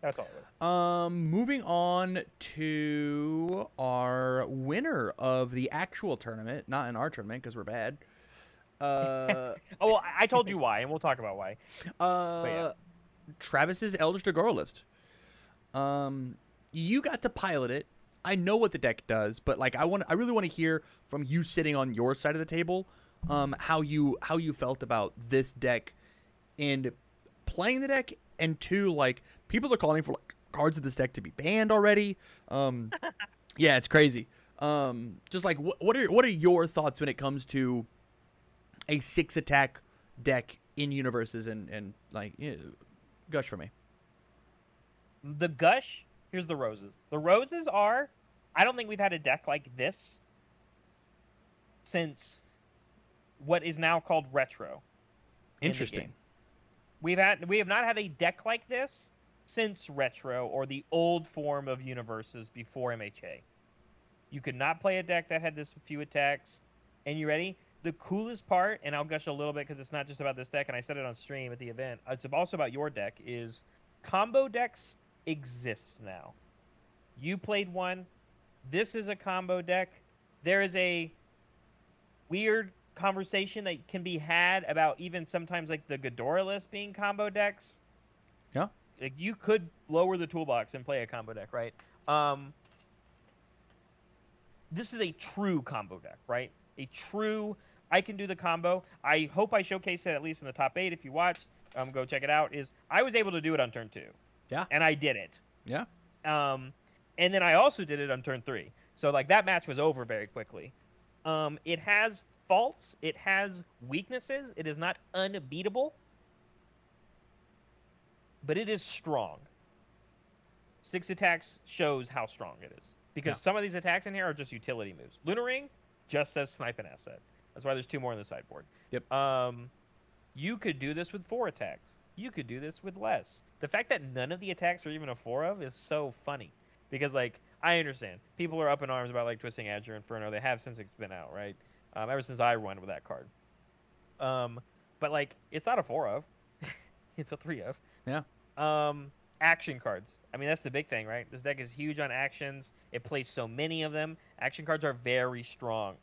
That's all it was. Moving on to our winner of the actual tournament, not in our tournament because we're bad. Oh, well, I told you why, and we'll talk about why. Yeah. Travis's Eldritch Ghidorah list. You got to pilot it. I know what the deck does, but like I really want to hear from you sitting on your side of the table, how you felt about this deck and playing the deck, and 2, like people are calling for like cards of this deck to be banned already. Yeah, it's crazy. Just like what are your thoughts when it comes to a 6 attack deck in universes and like gush for me. The gush, here's the roses. The roses are, I don't think we've had a deck like this since what is now called Retro. Interesting. We have not had a deck like this since Retro or the old form of universes before MHA. You could not play a deck that had this few attacks. And you ready? The coolest part, and I'll gush a little bit because it's not just about this deck, and I said it on stream at the event, it's also about your deck, is combo decks exist now. You played one. This is a combo deck. There is a weird conversation that can be had about even sometimes like the Ghidorah list being combo decks. Yeah. Like you could lower the toolbox and play a combo deck, right? This is a true combo deck, right? A true, I can do the combo. I hope I showcased it at least in the top 8. If you watched, go check it out. Is I was able to do it on turn 2. Yeah. And I did it. Yeah. And then I also did it on turn 3. So like that match was over very quickly. It has faults. It has weaknesses. It is not unbeatable. But it is strong. 6 attacks shows how strong it is. Because some of these attacks in here are just utility moves. Lunar Ring just says snipe an asset. That's why there's 2 more on the sideboard. Yep. You could do this with 4 attacks. You could do this with less. The fact that none of the attacks are even a 4 of is so funny. Because, like, I understand. People are up in arms about like Twisting Azure Inferno. They have since it's been out, right? Ever since I run with that card. Um, but like it's not a 4 of, it's a 3 of. Yeah. Action cards. I mean, that's the big thing, right? This deck is huge on actions. It plays so many of them. Action cards are very strong,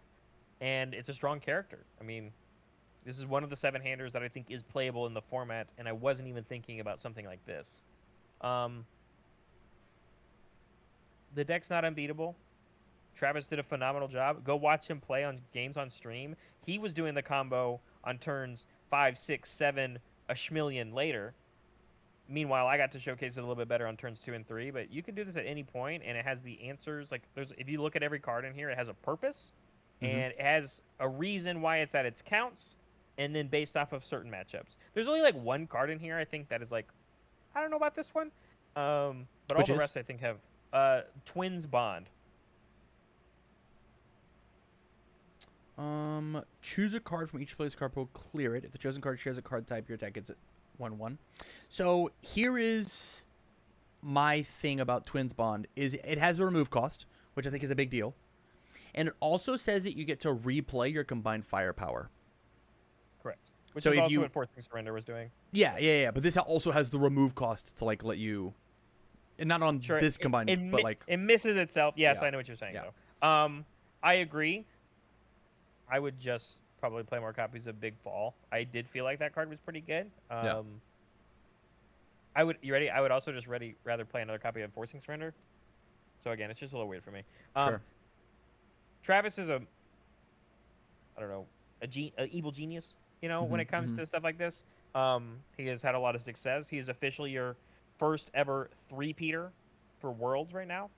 and it's a strong character. I mean, this is one of the 7-handers that I think is playable in the format, and I wasn't even thinking about something like this. Um, the deck's not unbeatable. Travis did a phenomenal job. Go watch him play on games on stream. He was doing the combo on turns 5, 6, 7, a schmillion later. Meanwhile, I got to showcase it a little bit better on turns 2 and 3. But you can do this at any point, and it has the answers. Like if you look at every card in here, it has a purpose, and it has a reason why it's at its counts, and then based off of certain matchups. There's only like one card in here I think that is like, I don't know about this one, but all the rest I think have Twins Bond. Choose a card from each player's card pool, clear it. If the chosen card shares a card type, your deck gets it 1/1. So here is my thing about Twins Bond is it has a remove cost, which I think is a big deal. And it also says that you get to replay your combined firepower. Correct. Which So is if also you- what Forcing Surrender was doing. Yeah. But this also has the remove cost to like let you, and not on Sure, this combined, but like it misses itself. Yes, Yeah. I know what you're saying Yeah. though. I agree. I would just probably play more copies of Big Fall. I did feel like that card was pretty good. Yeah. You ready? I would also just rather play another copy of Forcing Surrender. So again, it's just a little weird for me. Sure. Travis is a evil genius, when it comes to stuff like this. He has had a lot of success. He is officially your first ever three-peater for Worlds right now.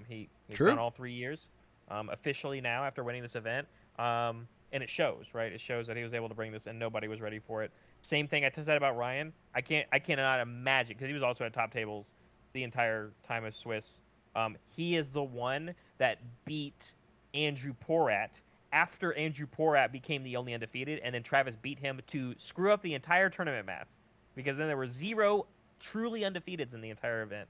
He's True. done all 3 years, officially now after winning this event. And it shows, right? It shows that he was able to bring this, and nobody was ready for it. Same thing I said about Ryan. I cannot imagine, because he was also at top tables the entire time of Swiss. He is the one that beat Andrew Porat after Andrew Porat became the only undefeated, and then Travis beat him to screw up the entire tournament math, because then there were 0 truly undefeateds in the entire event,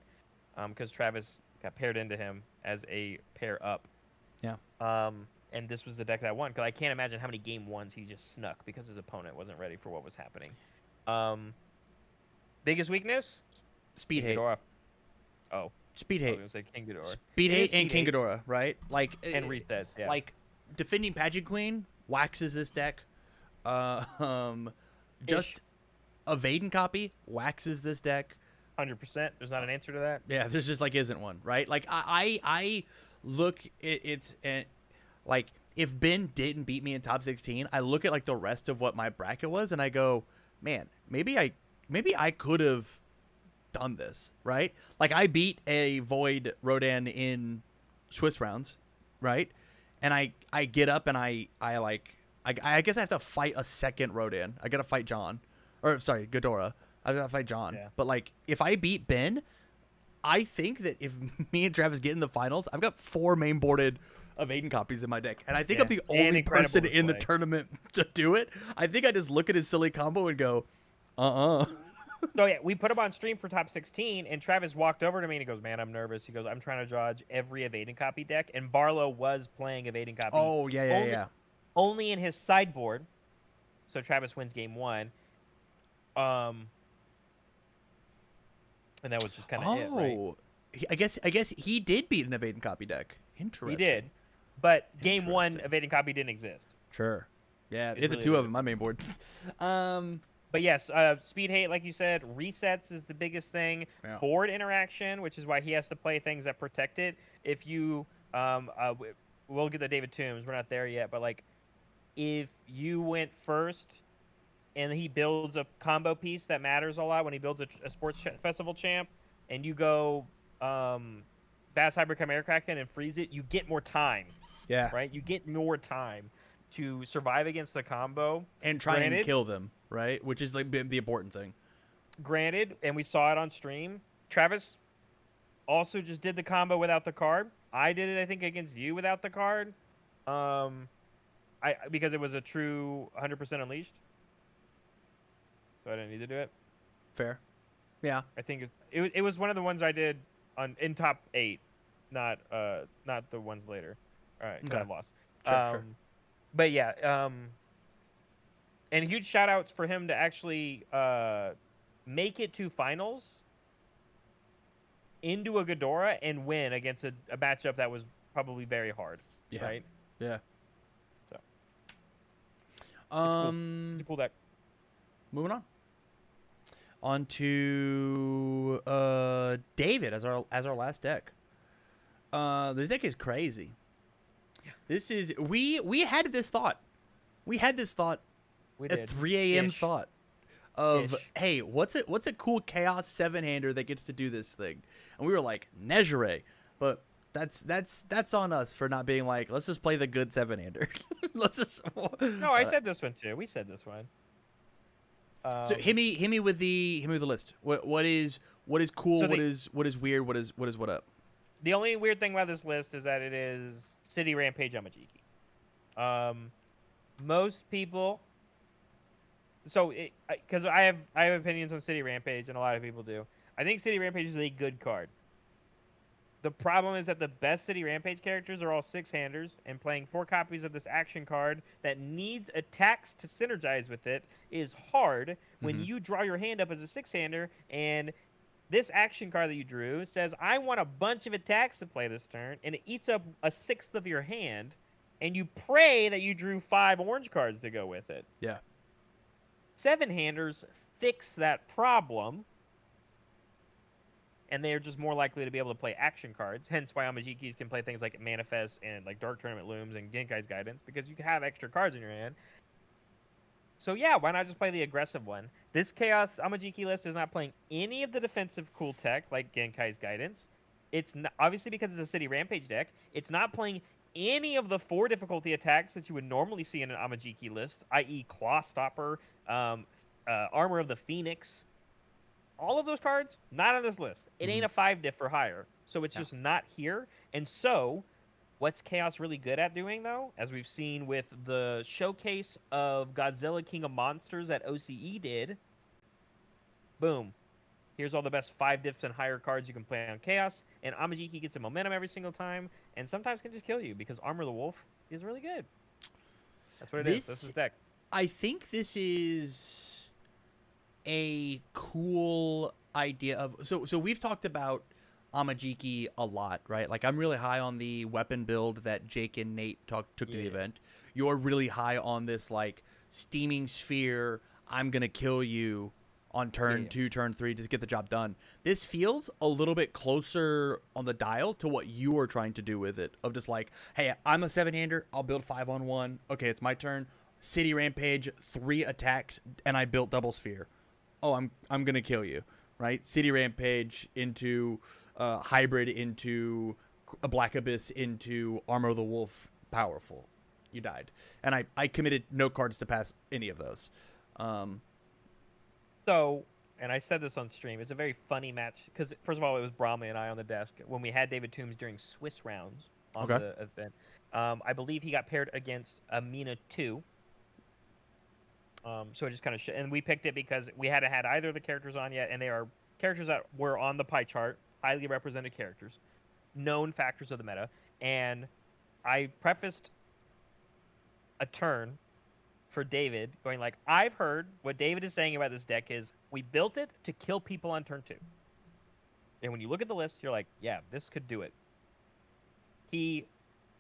because Travis got paired into him as a pair up. Yeah. And this was the deck that won, because I can't imagine how many game ones he just snuck because his opponent wasn't ready for what was happening. Biggest weakness? Speed King hate. Ghidorah. Oh, Speed I was hate. gonna say King Ghidorah. Speed It is hate and Speed King hate. Ghidorah, right? Like And resets, yeah. Like defending Pageant Queen waxes this deck. Just a Vaden copy waxes this deck. 100%. There's not an answer to that. Yeah, there's just like isn't one, right? Like I look it's like if Ben didn't beat me in top 16, I look at like the rest of what my bracket was and I go, man, maybe I could have done this, right? Like I beat a Void Rodan in Swiss rounds, right? And I get up and I guess I have to fight a second Rodan. I got to fight John. Or sorry, Ghidorah. I got to fight John. Yeah. But like if I beat Ben, I think that if me and Travis get in the finals, I've got 4 main boarded Evaden copies in my deck. And I think I'm the And only incredible person in the display. tournament to do it. I think I just look at his silly combo and go, So yeah, we put him on stream for top 16, and Travis walked over to me and he goes, "Man, I'm nervous." He goes, "I'm trying to dodge every Evaden copy deck," and Barlow was playing Evaden copy. Oh, yeah. Only in his sideboard. So Travis wins game 1. And that was just kind of it, right? I guess he did beat an Evaden copy deck. Interesting. He did. But game 1, Evaden copy didn't exist. Sure. Yeah, It it's a really 2 of was. them, my main board. But yes, speed hate, like you said, resets is the biggest thing. Yeah. Board interaction, which is why he has to play things that protect it. If you, we'll get the David Toombs. We're not there yet, but like, if you went first, and he builds a combo piece that matters a lot when he builds a sports festival champ, and you go, Bass Hybrid Chimera Kraken and freeze it, you get more time, Yeah. right? You get more time to survive against the combo. And try and Granted- kill them, right? Which is like the important thing. Granted, and we saw it on stream, Travis also just did the combo without the card. I did it, I think, against you without the card. Because it was a true 100% unleashed. So I didn't need to do it. Fair. Yeah. I think it was one of the ones I did in top 8. not the ones later. All right, Okay. I'm lost. Sure. But yeah, and huge shout outs for him to actually make it to finals into a Ghidorah and win against a matchup that was probably very hard, Yeah. right? Yeah. So it's cool. It's a cool deck. Moving on. On to David as our last deck. This deck is crazy. This is we had this thought. We had this thought We at did 3 a.m. Ish. thought of Ish. hey, what's a cool chaos 7-hander that gets to do this thing? And we were like, Nejire. But that's on us for not being like, let's just play the good 7-hander. Let's just No, I said this one too. We said this one. So hit me with the list. What is cool? So What is weird? What is what up? The only weird thing about this list is that it is City Rampage Amajiki. Most people. So, because I have opinions on City Rampage, and a lot of people do. I think City Rampage is a good card. The problem is that the best City Rampage characters are all 6-handers, and playing 4 copies of this action card that needs attacks to synergize with it is hard when you draw your hand up as a 6-hander, and this action card that you drew says, I want a bunch of attacks to play this turn, and it eats up a sixth of your hand, and you pray that you drew 5 orange cards to go with it. Yeah. 7-handers fix that problem, and they're just more likely to be able to play action cards. Hence why Amajikis can play things like Manifest and like Dark Tournament Looms and Genkai's Guidance, because you can have extra cards in your hand. So yeah, why not just play the aggressive one? This Chaos Amajiki list is not playing any of the defensive cool tech like Genkai's Guidance. It's not, obviously because it's a City Rampage deck. It's not playing any of the 4 difficulty attacks that you would normally see in an Amajiki list, i.e. Claw Stopper, Armor of the Phoenix. All of those cards, not on this list. It ain't a 5 diff or higher. So it's just not here. And so, what's Chaos really good at doing, though? As we've seen with the showcase of Godzilla King of Monsters that OCE did. Boom. Here's all the best 5 diffs and higher cards you can play on Chaos. And Amajiki gets a momentum every single time. And sometimes can just kill you because Armor of the Wolf is really good. That's what it is. This is deck. I think this is a cool idea of so we've talked about Amajiki a lot, right? Like I'm really high on the weapon build that Jake and Nate took to the event. You're really high on this like steaming sphere, I'm gonna kill you on turn 2, turn 3, just get the job done. This feels a little bit closer on the dial to what you are trying to do with it, of just like, hey, I'm a 7-hander, I'll build 5 on 1. Okay, it's my turn. City Rampage, 3 attacks, and I built double sphere. Oh, I'm gonna kill you, right? City Rampage into hybrid into a Black Abyss into Armor of the Wolf, powerful. You died, and I committed no cards to pass any of those. So, and I said this on stream, it's a very funny match because first of all, it was Bromley and I on the desk when we had David Toombs during Swiss rounds on the event. I believe he got paired against Amina 2. So it just kind of and we picked it because we hadn't had either of the characters on yet, and they are characters that were on the pie chart, highly represented characters, known factors of the meta. And I prefaced a turn for David going like, I've heard what David is saying about this deck is we built it to kill people on turn 2. And when you look at the list, you're like, yeah, this could do it. He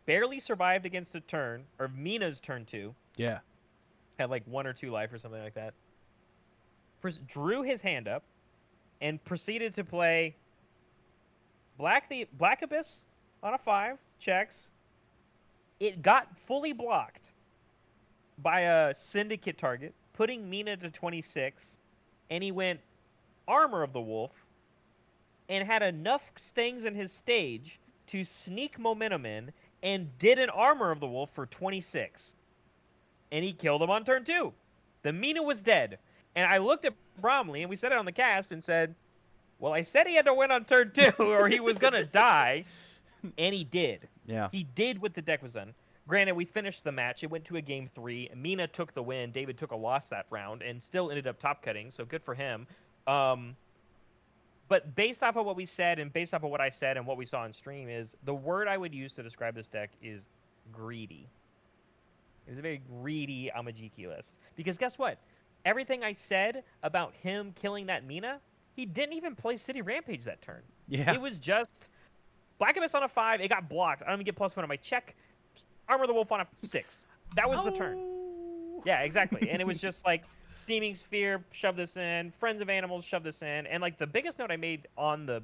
barely survived against a turn, or Mina's turn 2. Yeah. Had like 1 or 2 life or something like that. Drew his hand up and proceeded to play Black Abyss on a 5, checks. It got fully blocked by a syndicate target, putting Mina to 26, and he went Armor of the Wolf and had enough stings in his stage to sneak momentum in and did an Armor of the Wolf for 26. And he killed him on turn 2. The Mina was dead. And I looked at Bromley, and we said it on the cast, and said, well, I said he had to win on turn 2, or he was going to die. And he did. Yeah. He did what the deck was done. Granted, we finished the match. It went to a game 3. Mina took the win. David took a loss that round, and still ended up top cutting, so good for him. But based off of what we said and based off of what I said and what we saw on stream is the word I would use to describe this deck is greedy. It's a very greedy Amajiki list. Because guess what? Everything I said about him killing that Mina, he didn't even play City Rampage that turn. Yeah. It was just Black Abyss on a 5, it got blocked. I don't even get +1 on my check. Armor the Wolf on a 6. That was the turn. Yeah, exactly. And it was just like Steaming Sphere, shove this in. Friends of Animals, shove this in. And like the biggest note I made on the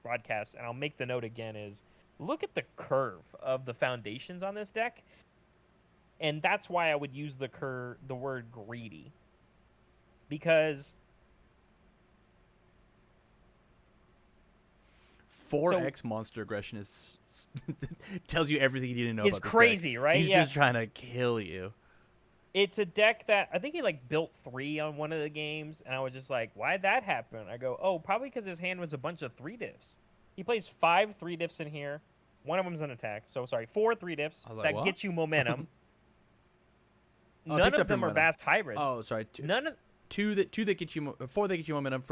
broadcast, and I'll make the note again, is look at the curve of the foundations on this deck. And that's why I would use the word greedy. Because 4x monster aggression is tells you everything you need to know it's about this crazy, deck. right? He's Yeah. just trying to kill you. It's a deck that I think he like built 3 on one of the games, and I was just like, why'd that happen? I go, oh, probably because his hand was a bunch of 3 diffs. He plays 5 3 diffs in here. One of them's an attack. So sorry, 4 3 diffs I was like, that what? get you momentum. Oh, it None picks of up your them are momentum. vast hybrids. Oh, sorry. None of 4 that get you momentum.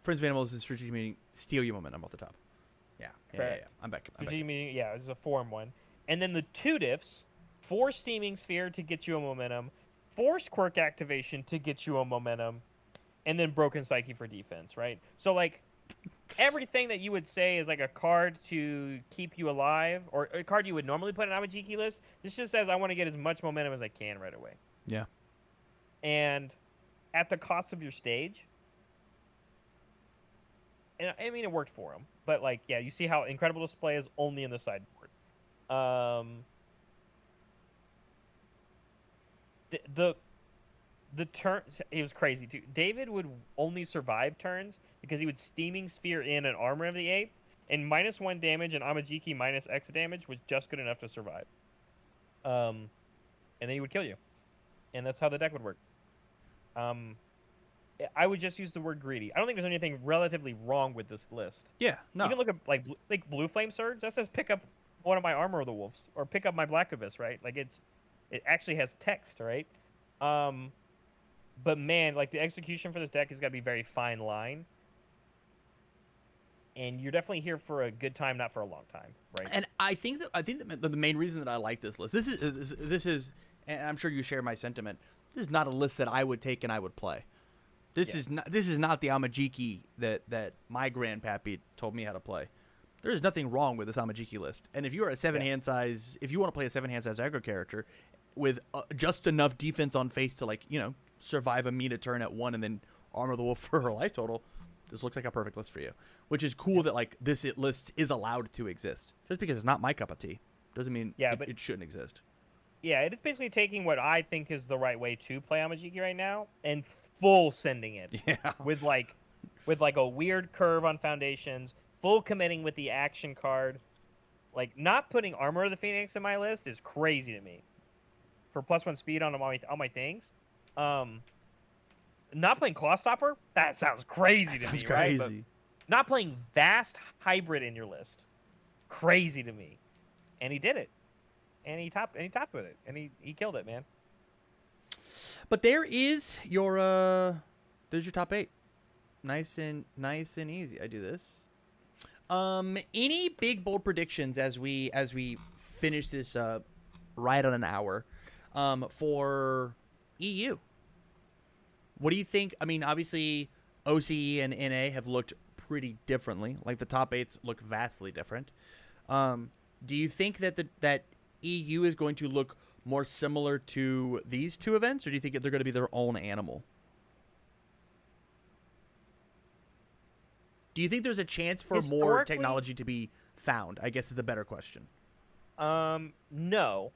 Friends of Animals is strategic, meaning steal your momentum off the top. Yeah. Correct. I'm back. yeah, it's a 4-1. And then the 2 diffs, 4 Steaming Sphere to get you a momentum, Force Quirk activation to get you a momentum, and then Broken Psyche for defense, right? So like everything that you would say is like a card to keep you alive, or a card you would normally put in an Amajiki list, this just says I want to get as much momentum as I can right away. Yeah. And at the cost of your stage, and I mean it worked for him, but like yeah, you see how Incredible Display is only in the sideboard. The turn, it was crazy too. David would only survive turns because he would Steaming Sphere in an Armor of the Ape, and -1 damage and Amajiki -X damage was just good enough to survive. And then he would kill you, and that's how the deck would work. I would just use the word greedy. I don't think there's anything relatively wrong with this list. Yeah. No. You can look at like Blue Flame Surge. That says pick up one of my Armor of the Wolves or pick up my Black Abyss, right? Like it actually has text, right? But man, like the execution for this deck has got to be very fine line. And you're definitely here for a good time, not for a long time, right? And I think that the main reason that I like this list, this is, and I'm sure you share my sentiment. This is not a list that I would take and I would play. This is not the Amajiki that my grandpappy told me how to play. There is nothing wrong with this Amajiki list. And if you are a 7-hand size, if you want to play a 7-hand size aggro character with just enough defense on face to survive a Mina turn at 1 and then Armor the Wolf for her life total, this looks like a perfect list for you. Which is cool that this list is allowed to exist. Just because it's not my cup of tea doesn't mean it shouldn't exist. Yeah, it is basically taking what I think is the right way to play Amajiki right now and full sending it. Yeah. With a weird curve on foundations, full committing with the action card. Like not putting Armor of the Phoenix in my list is crazy to me. For +1 speed on all my things. Not playing Clawstopper? That sounds crazy to me, right? But not playing Vast Hybrid in your list. Crazy to me. And he did it. And he topped with it. And he killed it, man. But there's your top 8. Nice and easy. I do this. Any big bold predictions as we finish this right on an hour for EU? What do you think? I mean, obviously OCE and NA have looked pretty differently. Like the top 8s look vastly different. Do you think that EU is going to look more similar to these two events, or do you think they're going to be their own animal? Do you think there's a chance for more technology to be found? I guess is the better question. No.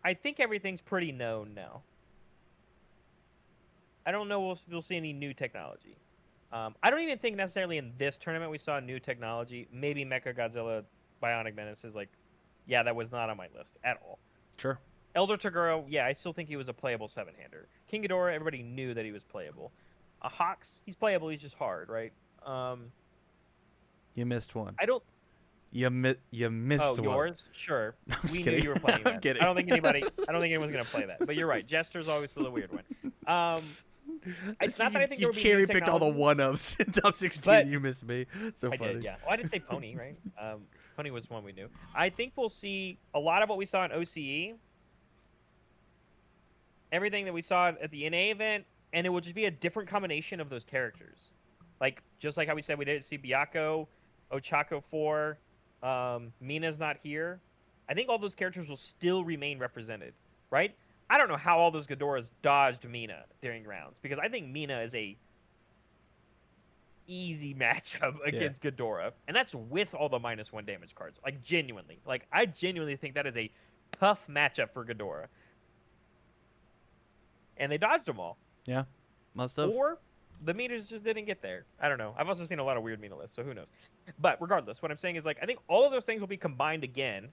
I think everything's pretty known now. I don't know we'll see any new technology. I don't even think necessarily in this tournament we saw new technology. Maybe Mechagodzilla Bionic Menace is yeah, that was not on my list at all. Sure. Elder Toguro, yeah, I still think he was a playable 7-hander. King Ghidorah, everybody knew that he was playable. Hawks, he's playable, he's just hard, right? You missed one. I don't... You missed one. Oh, yours? Sure. We knew you were playing that. I'm kidding. I don't think anyone's going to play that. But you're right. Jester's always still a weird one. It's not that I think you there would be new cherry picked all the technology. one-ups in top 16 But- and you missed me. So I funny. did, yeah. Well, I didn't say Pony, right? Pony was one we knew. I think we'll see a lot of what we saw in OCE. Everything that we saw at the NA event, and it will just be a different combination of those characters. Like, just like how we said we didn't see Byaku, Ochako 4, Mina's not here. I think all those characters will still remain represented, right? I don't know how all those Ghidoras dodged Mina during rounds, because I think Mina is a easy matchup against Ghidorah, and that's with all the -1 damage cards. Like, genuinely. Like, I genuinely think that is a tough matchup for Ghidorah. And they dodged them all. Yeah, must have. Or the meters just didn't get there. I don't know. I've also seen a lot of weird Mina lists, so who knows. But regardless, what I'm saying is, like, I think all of those things will be combined again.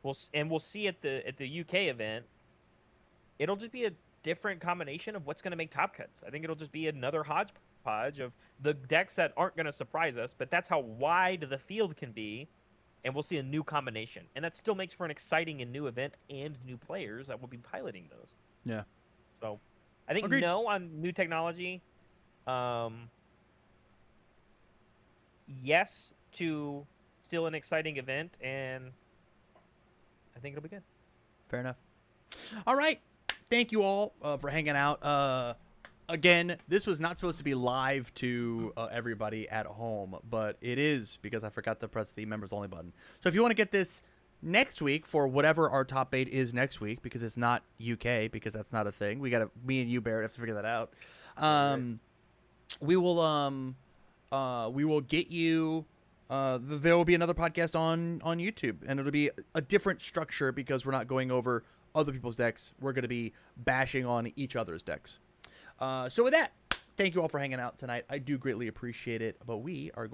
We'll see at the UK event. It'll just be a different combination of what's going to make top cuts. I think it'll just be another hodgepodge of the decks that aren't going to surprise us, but that's how wide the field can be, and we'll see a new combination. And that still makes for an exciting and new event and new players that will be piloting those. Yeah. So, I think Agreed. no on new technology. Yes to still an exciting event, and I think it'll be good. Fair enough. All right. Thank you all for hanging out. Again, this was not supposed to be live to everybody at home, but it is because I forgot to press the members only button. So if you want to get this next week for whatever our top 8 is next week, because it's not UK, because that's not a thing. Me and you, Barrett, have to figure that out. We will get you. There will be another podcast on YouTube, and it'll be a different structure because we're not going over other people's decks. We're going to be bashing on each other's decks. So with that, thank you all for hanging out tonight. I do greatly appreciate it, but we are going